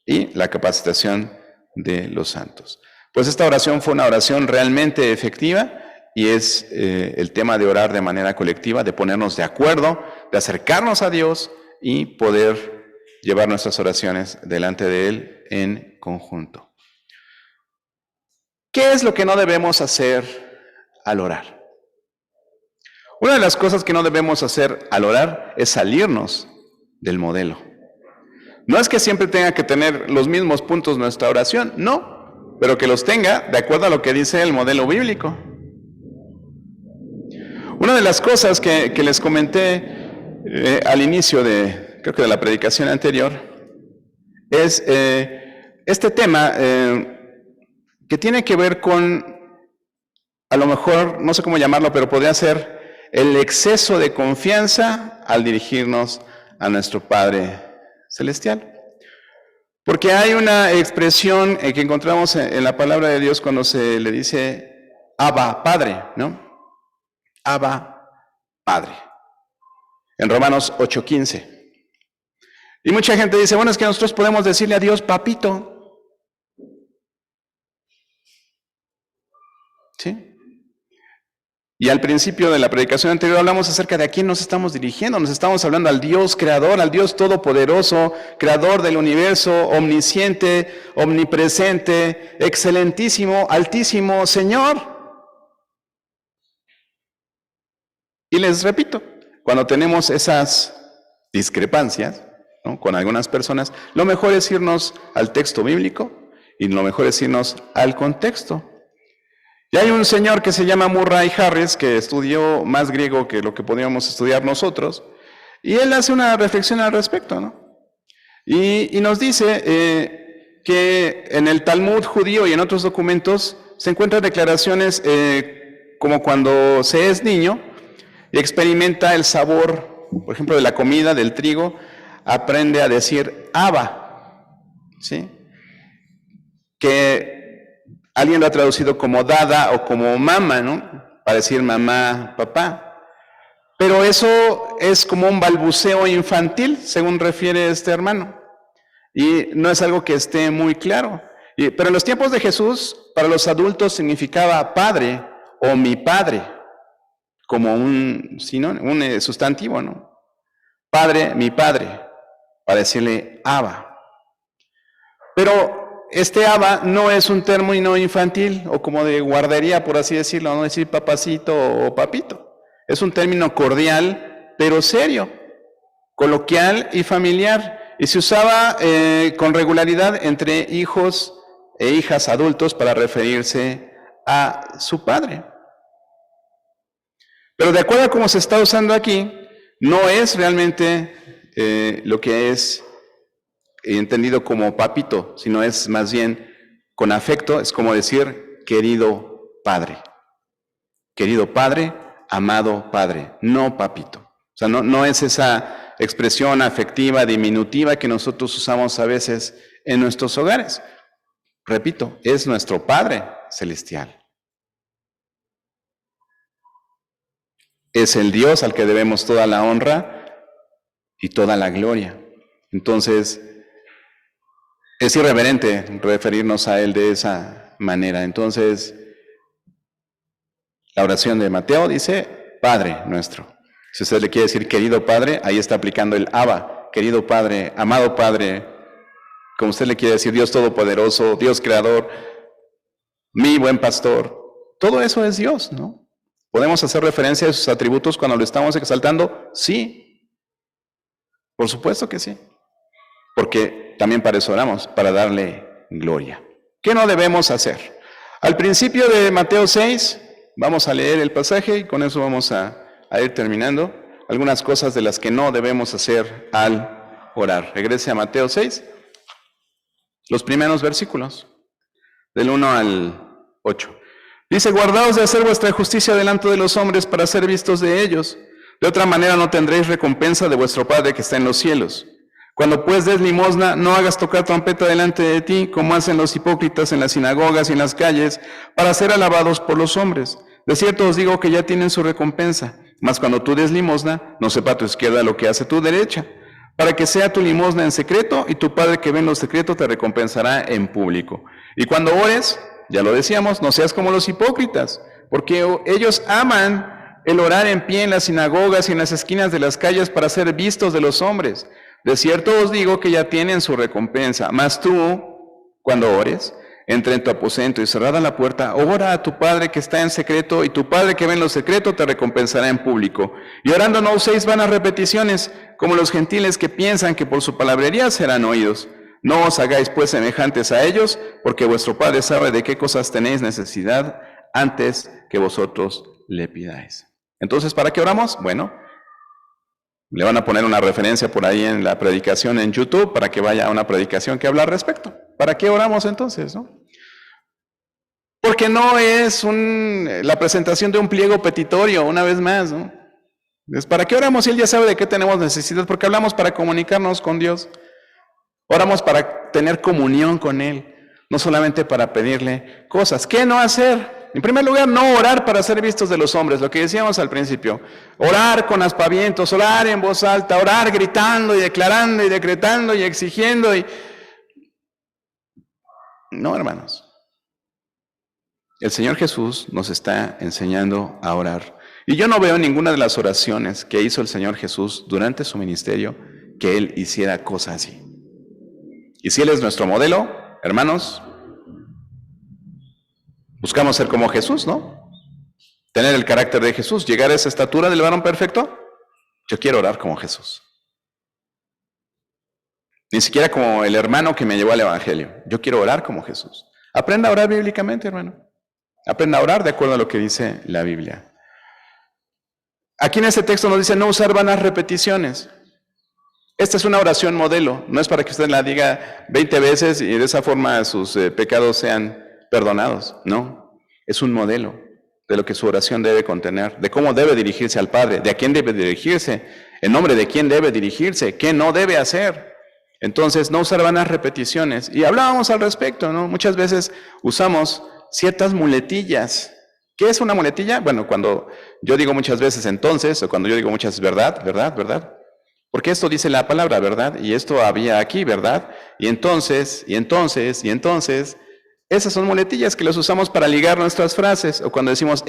y la capacitación de los santos. Pues esta oración fue una oración realmente efectiva y es el tema de orar de manera colectiva, de ponernos de acuerdo, de acercarnos a Dios y poder llevar nuestras oraciones delante de Él en conjunto. ¿Qué es lo que no debemos hacer al orar? Una de las cosas que no debemos hacer al orar es salirnos del modelo. No es que siempre tenga que tener los mismos puntos nuestra oración, no, pero que los tenga de acuerdo a lo que dice el modelo bíblico. Una de las cosas que les comenté al inicio creo que de la predicación anterior, es este tema que tiene que ver con, a lo mejor, no sé cómo llamarlo, pero podría ser el exceso de confianza al dirigirnos a nuestro Padre Celestial. Porque hay una expresión que encontramos en la palabra de Dios cuando se le dice Abba, Padre, ¿no? Abba, Padre. En Romanos 8:15. Y mucha gente dice, bueno, es que nosotros podemos decirle a Dios, papito. ¿Sí? Y al principio de la predicación anterior hablamos acerca de a quién nos estamos dirigiendo. Nos estamos hablando al Dios creador, al Dios todopoderoso, creador del universo, omnisciente, omnipresente, excelentísimo, altísimo Señor. Y les repito, cuando tenemos esas discrepancias, ¿no?, con algunas personas, lo mejor es irnos al texto bíblico y lo mejor es irnos al contexto. Y hay un señor que se llama Murray Harris, que estudió más griego que lo que podíamos estudiar nosotros, y él hace una reflexión al respecto, ¿no? Y nos dice que en el Talmud judío y en otros documentos se encuentran declaraciones como cuando se es niño y experimenta el sabor, por ejemplo, de la comida, del trigo, aprende a decir Abba, ¿sí? Que alguien lo ha traducido como dada o como mama, ¿no?, para decir mamá, papá. Pero eso es como un balbuceo infantil, según refiere este hermano. Y no es algo que esté muy claro. Pero en los tiempos de Jesús, para los adultos significaba padre o mi padre, como un sustantivo, ¿no? Padre, mi padre, para decirle Abba. Pero este Abba no es un término infantil o como de guardería, por así decirlo, no decir papacito o papito. Es un término cordial, pero serio, coloquial y familiar. Y se usaba con regularidad entre hijos e hijas adultos para referirse a su padre. Pero de acuerdo a cómo se está usando aquí, no es realmente lo que es entendido como papito, sino es más bien con afecto, es como decir querido padre, amado padre, no papito. O sea, no es esa expresión afectiva, diminutiva que nosotros usamos a veces en nuestros hogares. Repito, es nuestro Padre celestial. Es el Dios al que debemos toda la honra y toda la gloria. Entonces, es irreverente referirnos a Él de esa manera. Entonces, la oración de Mateo dice, Padre nuestro. Si usted le quiere decir querido Padre, ahí está aplicando el Abba, querido Padre, amado Padre, como usted le quiere decir, Dios Todopoderoso, Dios Creador, mi buen pastor. Todo eso es Dios, ¿no? ¿Podemos hacer referencia a sus atributos cuando lo estamos exaltando? Sí, por supuesto que sí. Porque también para eso oramos, para darle gloria. ¿Qué no debemos hacer? Al principio de Mateo 6, vamos a leer el pasaje y con eso vamos a ir terminando. Algunas cosas de las que no debemos hacer al orar. Regrese a Mateo 6, los primeros versículos, del 1 al 8. Dice, guardaos de hacer vuestra justicia delante de los hombres para ser vistos de ellos. De otra manera no tendréis recompensa de vuestro Padre que está en los cielos. Cuando pues des limosna, no hagas tocar trompeta delante de ti, como hacen los hipócritas en las sinagogas y en las calles, para ser alabados por los hombres. De cierto os digo que ya tienen su recompensa. Mas cuando tú des limosna, no sepa tu izquierda lo que hace tu derecha, para que sea tu limosna en secreto, y tu Padre que ve en lo secreto te recompensará en público. Y cuando ores, ya lo decíamos, no seas como los hipócritas, porque ellos aman el orar en pie en las sinagogas y en las esquinas de las calles para ser vistos de los hombres. De cierto os digo que ya tienen su recompensa. Mas tú, cuando ores, entra en tu aposento y cerrada la puerta, ora a tu Padre que está en secreto, y tu Padre que ve en lo secreto te recompensará en público. Y orando no uséis vanas repeticiones, como los gentiles que piensan que por su palabrería serán oídos. No os hagáis pues semejantes a ellos, porque vuestro Padre sabe de qué cosas tenéis necesidad antes que vosotros le pidáis. Entonces, ¿para qué oramos? Bueno, le van a poner una referencia por ahí en la predicación en YouTube para que vaya a una predicación que habla al respecto. ¿Para qué oramos entonces, no? Porque no es la presentación de un pliego petitorio, una vez más, ¿no? ¿Para qué oramos si Él ya sabe de qué tenemos necesidad? Porque hablamos para comunicarnos con Dios. Oramos para tener comunión con Él, no solamente para pedirle cosas. ¿Qué no hacer? En primer lugar, no orar para ser vistos de los hombres, lo que decíamos al principio. Orar con aspavientos, orar en voz alta, orar gritando y declarando y decretando y exigiendo. No, hermanos. El Señor Jesús nos está enseñando a orar. Y yo no veo ninguna de las oraciones que hizo el Señor Jesús durante su ministerio que Él hiciera cosas así. Y si Él es nuestro modelo, hermanos, buscamos ser como Jesús, ¿no? Tener el carácter de Jesús, llegar a esa estatura del varón perfecto. Yo quiero orar como Jesús. Ni siquiera como el hermano que me llevó al Evangelio. Yo quiero orar como Jesús. Aprenda a orar bíblicamente, hermano. Aprenda a orar de acuerdo a lo que dice la Biblia. Aquí en este texto nos dice no usar vanas repeticiones. Esta es una oración modelo. No es para que usted la diga 20 veces y de esa forma sus pecados sean perdonados. No, es un modelo de lo que su oración debe contener, de cómo debe dirigirse al Padre, de a quién debe dirigirse, en nombre de quién debe dirigirse, qué no debe hacer. Entonces, no usar vanas repeticiones. Y hablábamos al respecto, ¿no? Muchas veces usamos ciertas muletillas. ¿Qué es una muletilla? Bueno, cuando yo digo muchas veces entonces, o cuando yo digo muchas verdad, verdad, verdad. Porque esto dice la palabra, ¿verdad? Y esto había aquí, ¿verdad? Y entonces, esas son muletillas que las usamos para ligar nuestras frases. O cuando decimos o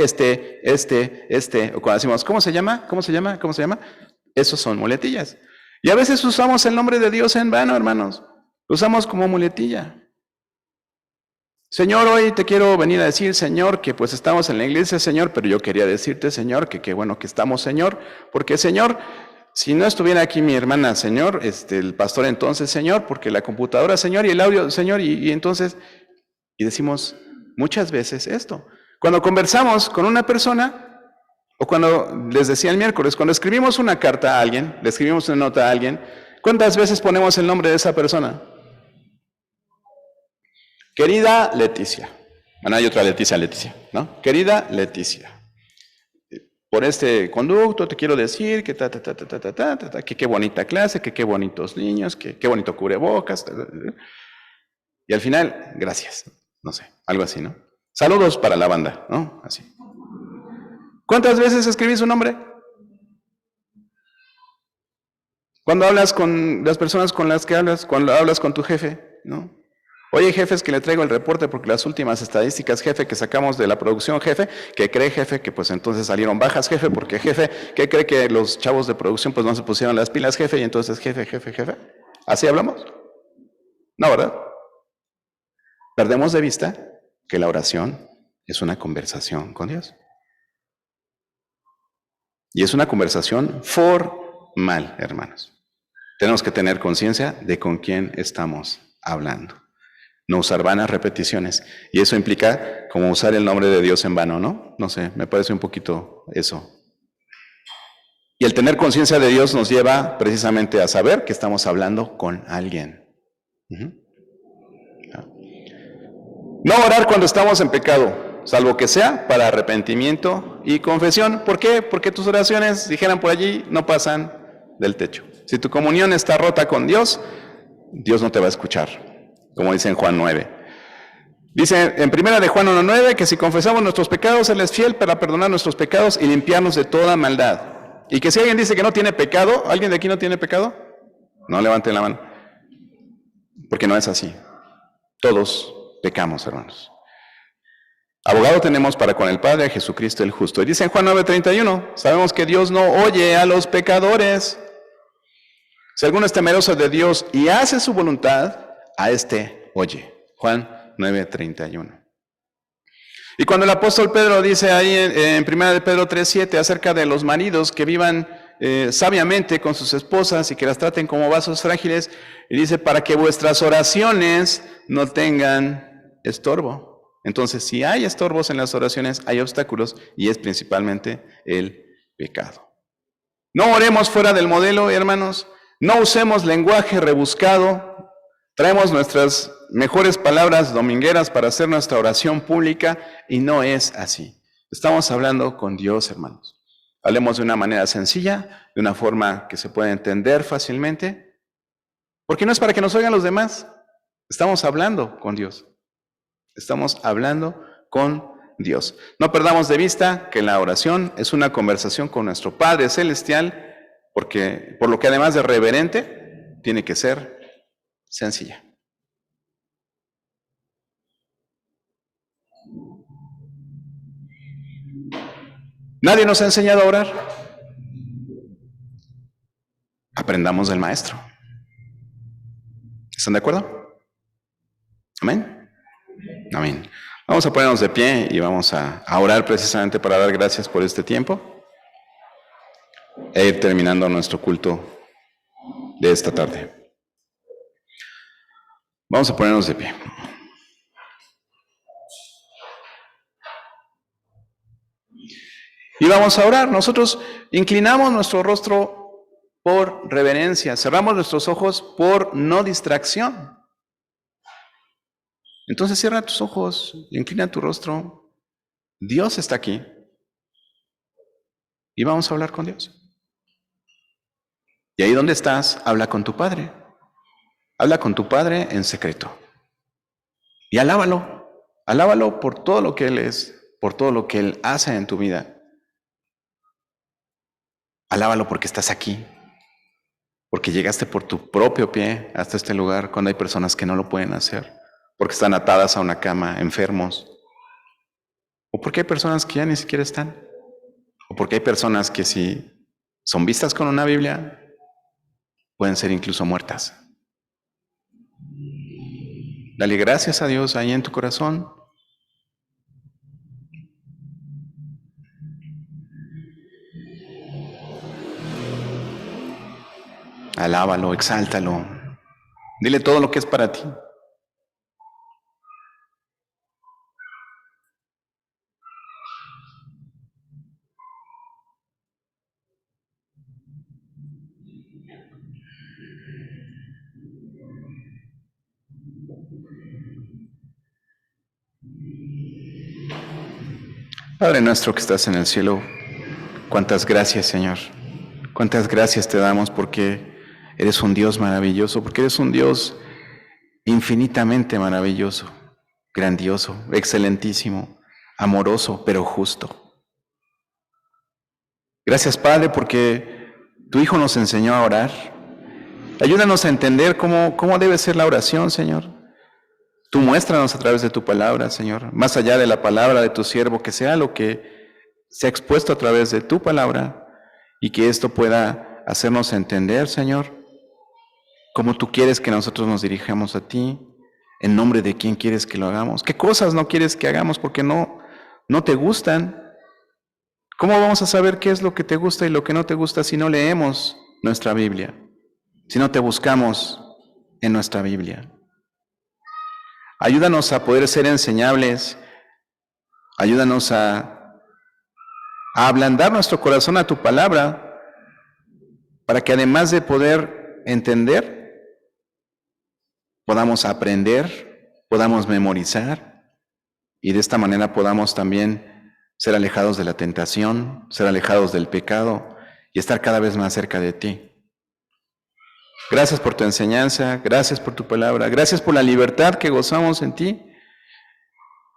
cuando decimos, ¿cómo se llama? ¿Cómo se llama? ¿Cómo se llama? Esos son muletillas. Y a veces usamos el nombre de Dios en vano, hermanos. Lo usamos como muletilla. Señor, hoy te quiero venir a decir, Señor, que pues estamos en la iglesia, Señor, pero yo quería decirte, Señor, que qué bueno que estamos, Señor, porque, Señor, si no estuviera aquí mi hermana, Señor, el pastor entonces, Señor, porque la computadora, Señor, y el audio, Señor, y entonces, y decimos muchas veces esto. Cuando conversamos con una persona, o cuando les decía el miércoles, cuando escribimos una carta a alguien, le escribimos una nota a alguien, ¿cuántas veces ponemos el nombre de esa persona? Querida Leticia. Bueno, hay otra Leticia, ¿no? Querida Leticia. Por este conducto te quiero decir que que qué bonita clase, que qué bonitos niños, que qué bonito cubrebocas. Y al final, gracias. No sé, algo así, ¿no? Saludos para la banda, ¿no? Así. ¿Cuántas veces escribí su nombre? Cuando hablas con las personas con las que hablas, cuando hablas con tu jefe, ¿no? Oye, jefe, es que le traigo el reporte porque las últimas estadísticas, jefe, que sacamos de la producción, jefe, que cree, jefe, que pues entonces salieron bajas, jefe, porque jefe, ¿qué cree que los chavos de producción pues no se pusieron las pilas, jefe? Y entonces, jefe. ¿Así hablamos? No, ¿verdad? Perdemos de vista que la oración es una conversación con Dios. Y es una conversación formal, hermanos. Tenemos que tener conciencia de con quién estamos hablando. No usar vanas repeticiones. Y eso implica como usar el nombre de Dios en vano, ¿no? No sé, me parece un poquito eso. Y el tener conciencia de Dios nos lleva precisamente a saber que estamos hablando con alguien. No orar cuando estamos en pecado, salvo que sea para arrepentimiento y confesión. ¿Por qué? Porque tus oraciones, dijeran por allí, no pasan del techo. Si tu comunión está rota con Dios, Dios no te va a escuchar, como dice en Juan 9. Dice en 1 de Juan 1:9 que si confesamos nuestros pecados, Él es fiel para perdonar nuestros pecados y limpiarnos de toda maldad. Y que si alguien dice que no tiene pecado, ¿alguien de aquí no tiene pecado? No levanten la mano. Porque no es así. Todos pecamos, hermanos. Abogado tenemos para con el Padre, Jesucristo el justo. Y dice en Juan 9:31, sabemos que Dios no oye a los pecadores. Si alguno es temeroso de Dios y hace su voluntad, a este oye. Juan 9:31. Y cuando el apóstol Pedro dice ahí en 1 de Pedro 3:7 acerca de los maridos que vivan sabiamente con sus esposas y que las traten como vasos frágiles, y dice para que vuestras oraciones no tengan estorbo. Entonces, si hay estorbos en las oraciones, hay obstáculos y es principalmente el pecado. No oremos fuera del modelo, hermanos. No usemos lenguaje rebuscado. Traemos nuestras mejores palabras domingueras para hacer nuestra oración pública y no es así. Estamos hablando con Dios, hermanos. Hablemos de una manera sencilla, de una forma que se pueda entender fácilmente, porque no es para que nos oigan los demás. Estamos hablando con Dios. Estamos hablando con Dios. No perdamos de vista que la oración es una conversación con nuestro Padre Celestial, porque por lo que además de reverente, tiene que ser sencilla. Nadie nos ha enseñado a orar. Aprendamos del Maestro. ¿Están de acuerdo? Amén. Amén. Vamos a ponernos de pie y vamos a orar precisamente para dar gracias por este tiempo. e ir terminando nuestro culto de esta tarde. Vamos a ponernos de pie. Y vamos a orar. Nosotros inclinamos nuestro rostro por reverencia, cerramos nuestros ojos por no distracción. Entonces cierra tus ojos, inclina tu rostro. Dios está aquí. Y vamos a hablar con Dios. Y ahí donde estás, habla con tu Padre. Habla con tu Padre en secreto. Y alábalo. Alábalo por todo lo que Él es, por todo lo que Él hace en tu vida. Alábalo porque estás aquí. Porque llegaste por tu propio pie hasta este lugar cuando hay personas que no lo pueden hacer. Porque están atadas a una cama, enfermos. O porque hay personas que ya ni siquiera están. O porque hay personas que si son vistas con una Biblia, pueden ser incluso muertas. Dale gracias a Dios ahí en tu corazón. Alábalo, exáltalo. Dile todo lo que es para ti. Padre nuestro que estás en el cielo, cuántas gracias, Señor. Cuántas gracias te damos porque eres un Dios maravilloso, porque eres un Dios infinitamente maravilloso, grandioso, excelentísimo, amoroso, pero justo. Gracias, Padre, porque tu Hijo nos enseñó a orar. Ayúdanos a entender cómo debe ser la oración, Señor. Tú muéstranos a través de tu palabra, Señor, más allá de la palabra de tu siervo, que sea lo que se ha expuesto a través de tu palabra y que esto pueda hacernos entender, Señor, cómo tú quieres que nosotros nos dirijamos a ti, en nombre de quién quieres que lo hagamos, qué cosas no quieres que hagamos porque no te gustan. ¿Cómo vamos a saber qué es lo que te gusta y lo que no te gusta si no leemos nuestra Biblia, si no te buscamos en nuestra Biblia? Ayúdanos a poder ser enseñables, ayúdanos a ablandar nuestro corazón a tu palabra, para que además de poder entender, podamos aprender, podamos memorizar, y de esta manera podamos también ser alejados de la tentación, ser alejados del pecado, y estar cada vez más cerca de ti. Gracias por tu enseñanza, gracias por tu palabra, gracias por la libertad que gozamos en ti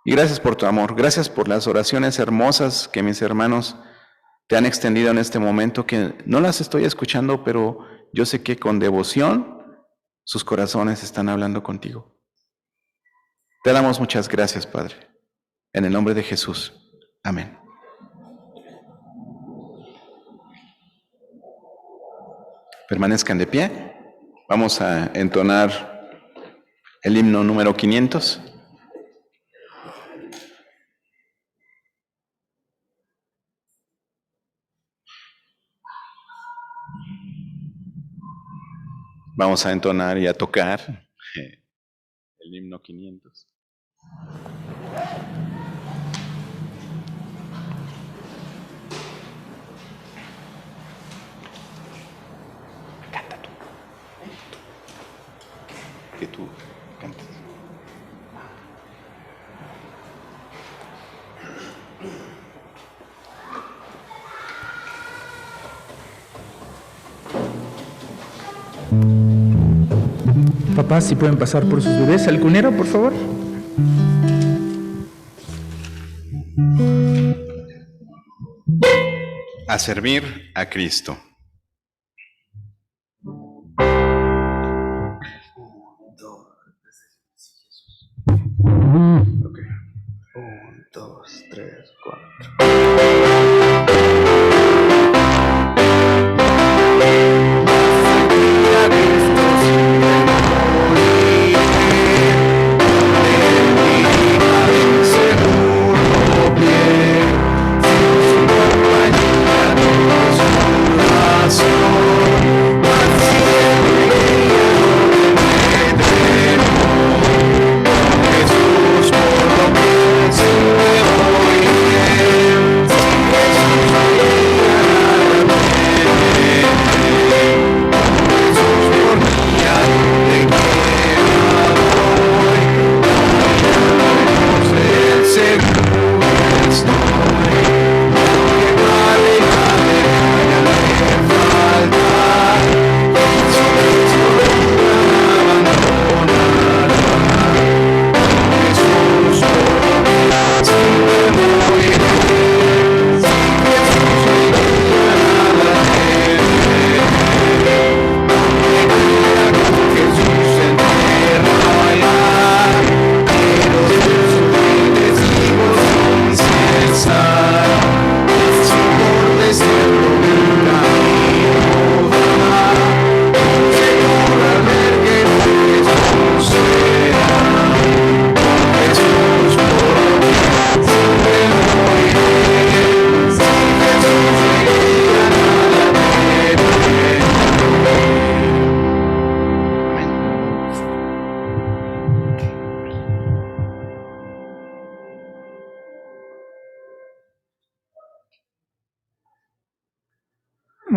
y gracias por tu amor, gracias por las oraciones hermosas que mis hermanos te han extendido en este momento, que no las estoy escuchando, pero yo sé que con devoción sus corazones están hablando contigo. Te damos muchas gracias, Padre, en el nombre de Jesús. Amén. Permanezcan de pie. Vamos a entonar el himno número 500. Vamos a entonar y a tocar el himno 500. Canta tú. Que tú cantes. Papás, si pueden pasar por sus bebés al cunero, por favor. A servir a Cristo. Okay. 1, 2, 3, 4. Seguro bien, sin su compañía,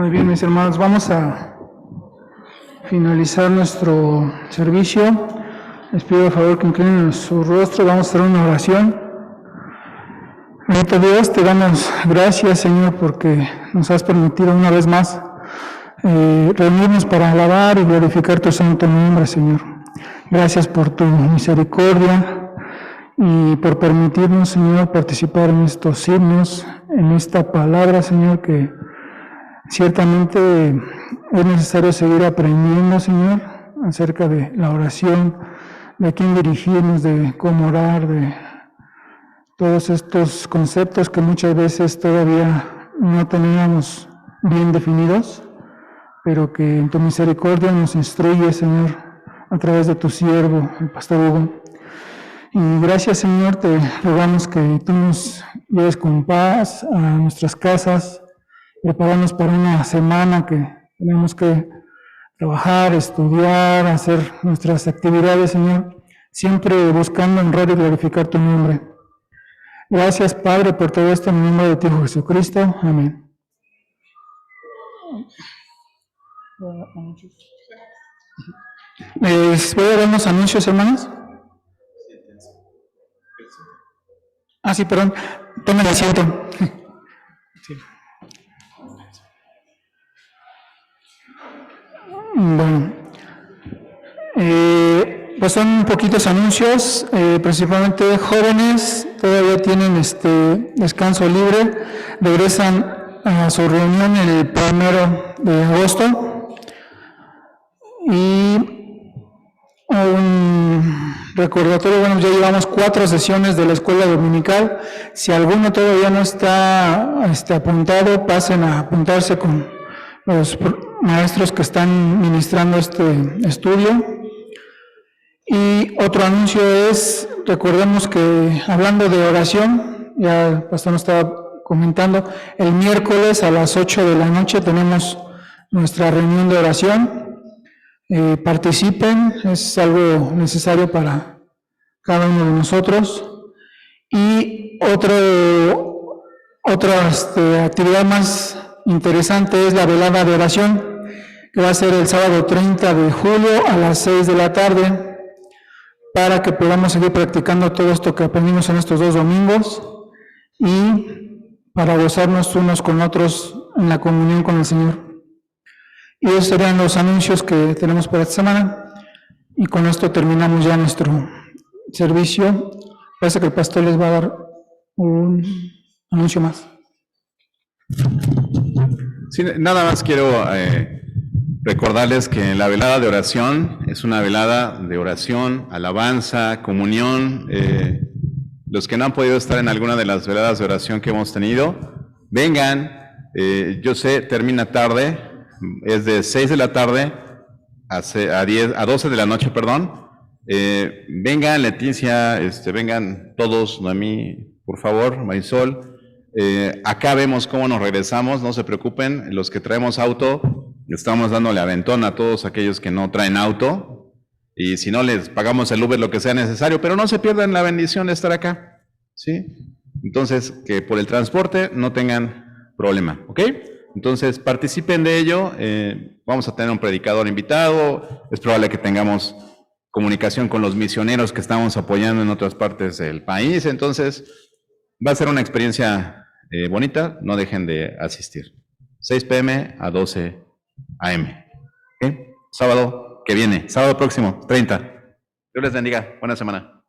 Muy bien, mis hermanos, vamos a finalizar nuestro servicio. Les pido por favor que inclinen su rostro, vamos a hacer una oración. Bendito Dios, te damos gracias, Señor, porque nos has permitido una vez más reunirnos para alabar y glorificar tu santo nombre, Señor. Gracias por tu misericordia y por permitirnos, Señor, participar en estos himnos, en esta palabra, Señor, que ciertamente es necesario seguir aprendiendo, Señor, acerca de la oración, de a quién dirigirnos, de cómo orar, de todos estos conceptos que muchas veces todavía no teníamos bien definidos, pero que en tu misericordia nos instruye, Señor, a través de tu siervo, el pastor Hugo. Y gracias, Señor, te rogamos que tú nos lleves con paz a nuestras casas, prepararnos para una semana que tenemos que trabajar, estudiar, hacer nuestras actividades, Señor, siempre buscando honrar y glorificar tu nombre. Gracias, Padre, por todo esto en el nombre de tu Hijo Jesucristo. Amén. ¿Les voy a dar unos anuncios, hermanos? Sí, perdón. Tomen asiento. Sí. Bueno, pues son poquitos anuncios, principalmente jóvenes, todavía tienen descanso libre, regresan a su reunión el 1 de agosto y un recordatorio, bueno, ya llevamos 4 sesiones de la escuela dominical, si alguno todavía no está apuntado, pasen a apuntarse con los maestros que están ministrando este estudio. Y otro anuncio es, recordemos que hablando de oración, ya el pastor nos estaba comentando, el miércoles a las 8 de la noche tenemos nuestra reunión de oración. Participen, es algo necesario para cada uno de nosotros. Y otra actividad más interesante es la velada de oración, que va a ser el sábado 30 de julio a las 6 de la tarde, para que podamos seguir practicando todo esto que aprendimos en estos 2 domingos y para gozarnos unos con otros en la comunión con el Señor. Y esos serían los anuncios que tenemos para esta semana. Y con esto terminamos ya nuestro servicio. Parece que el pastor les va a dar un anuncio más. Sí, nada más quiero recordarles que la velada de oración es una velada de oración, alabanza, comunión. Los que no han podido estar en alguna de las veladas de oración que hemos tenido, vengan. Yo sé, termina tarde, es de 6 de la tarde a 12 de la noche, perdón. Vengan, Leticia, vengan todos, Noemí, por favor, Marisol. Acá vemos cómo nos regresamos, no se preocupen, los que traemos auto, estamos dándole aventón a todos aquellos que no traen auto, y si no, les pagamos el Uber, lo que sea necesario, pero no se pierdan la bendición de estar acá, ¿sí? Entonces, que por el transporte no tengan problema, ¿ok? Entonces, participen de ello, vamos a tener un predicador invitado, es probable que tengamos comunicación con los misioneros que estamos apoyando en otras partes del país, entonces va a ser una experiencia bonita, no dejen de asistir. 6 p.m. a 12 a.m. ¿Okay? Sábado que viene, sábado próximo, 30. Dios les bendiga, buena semana.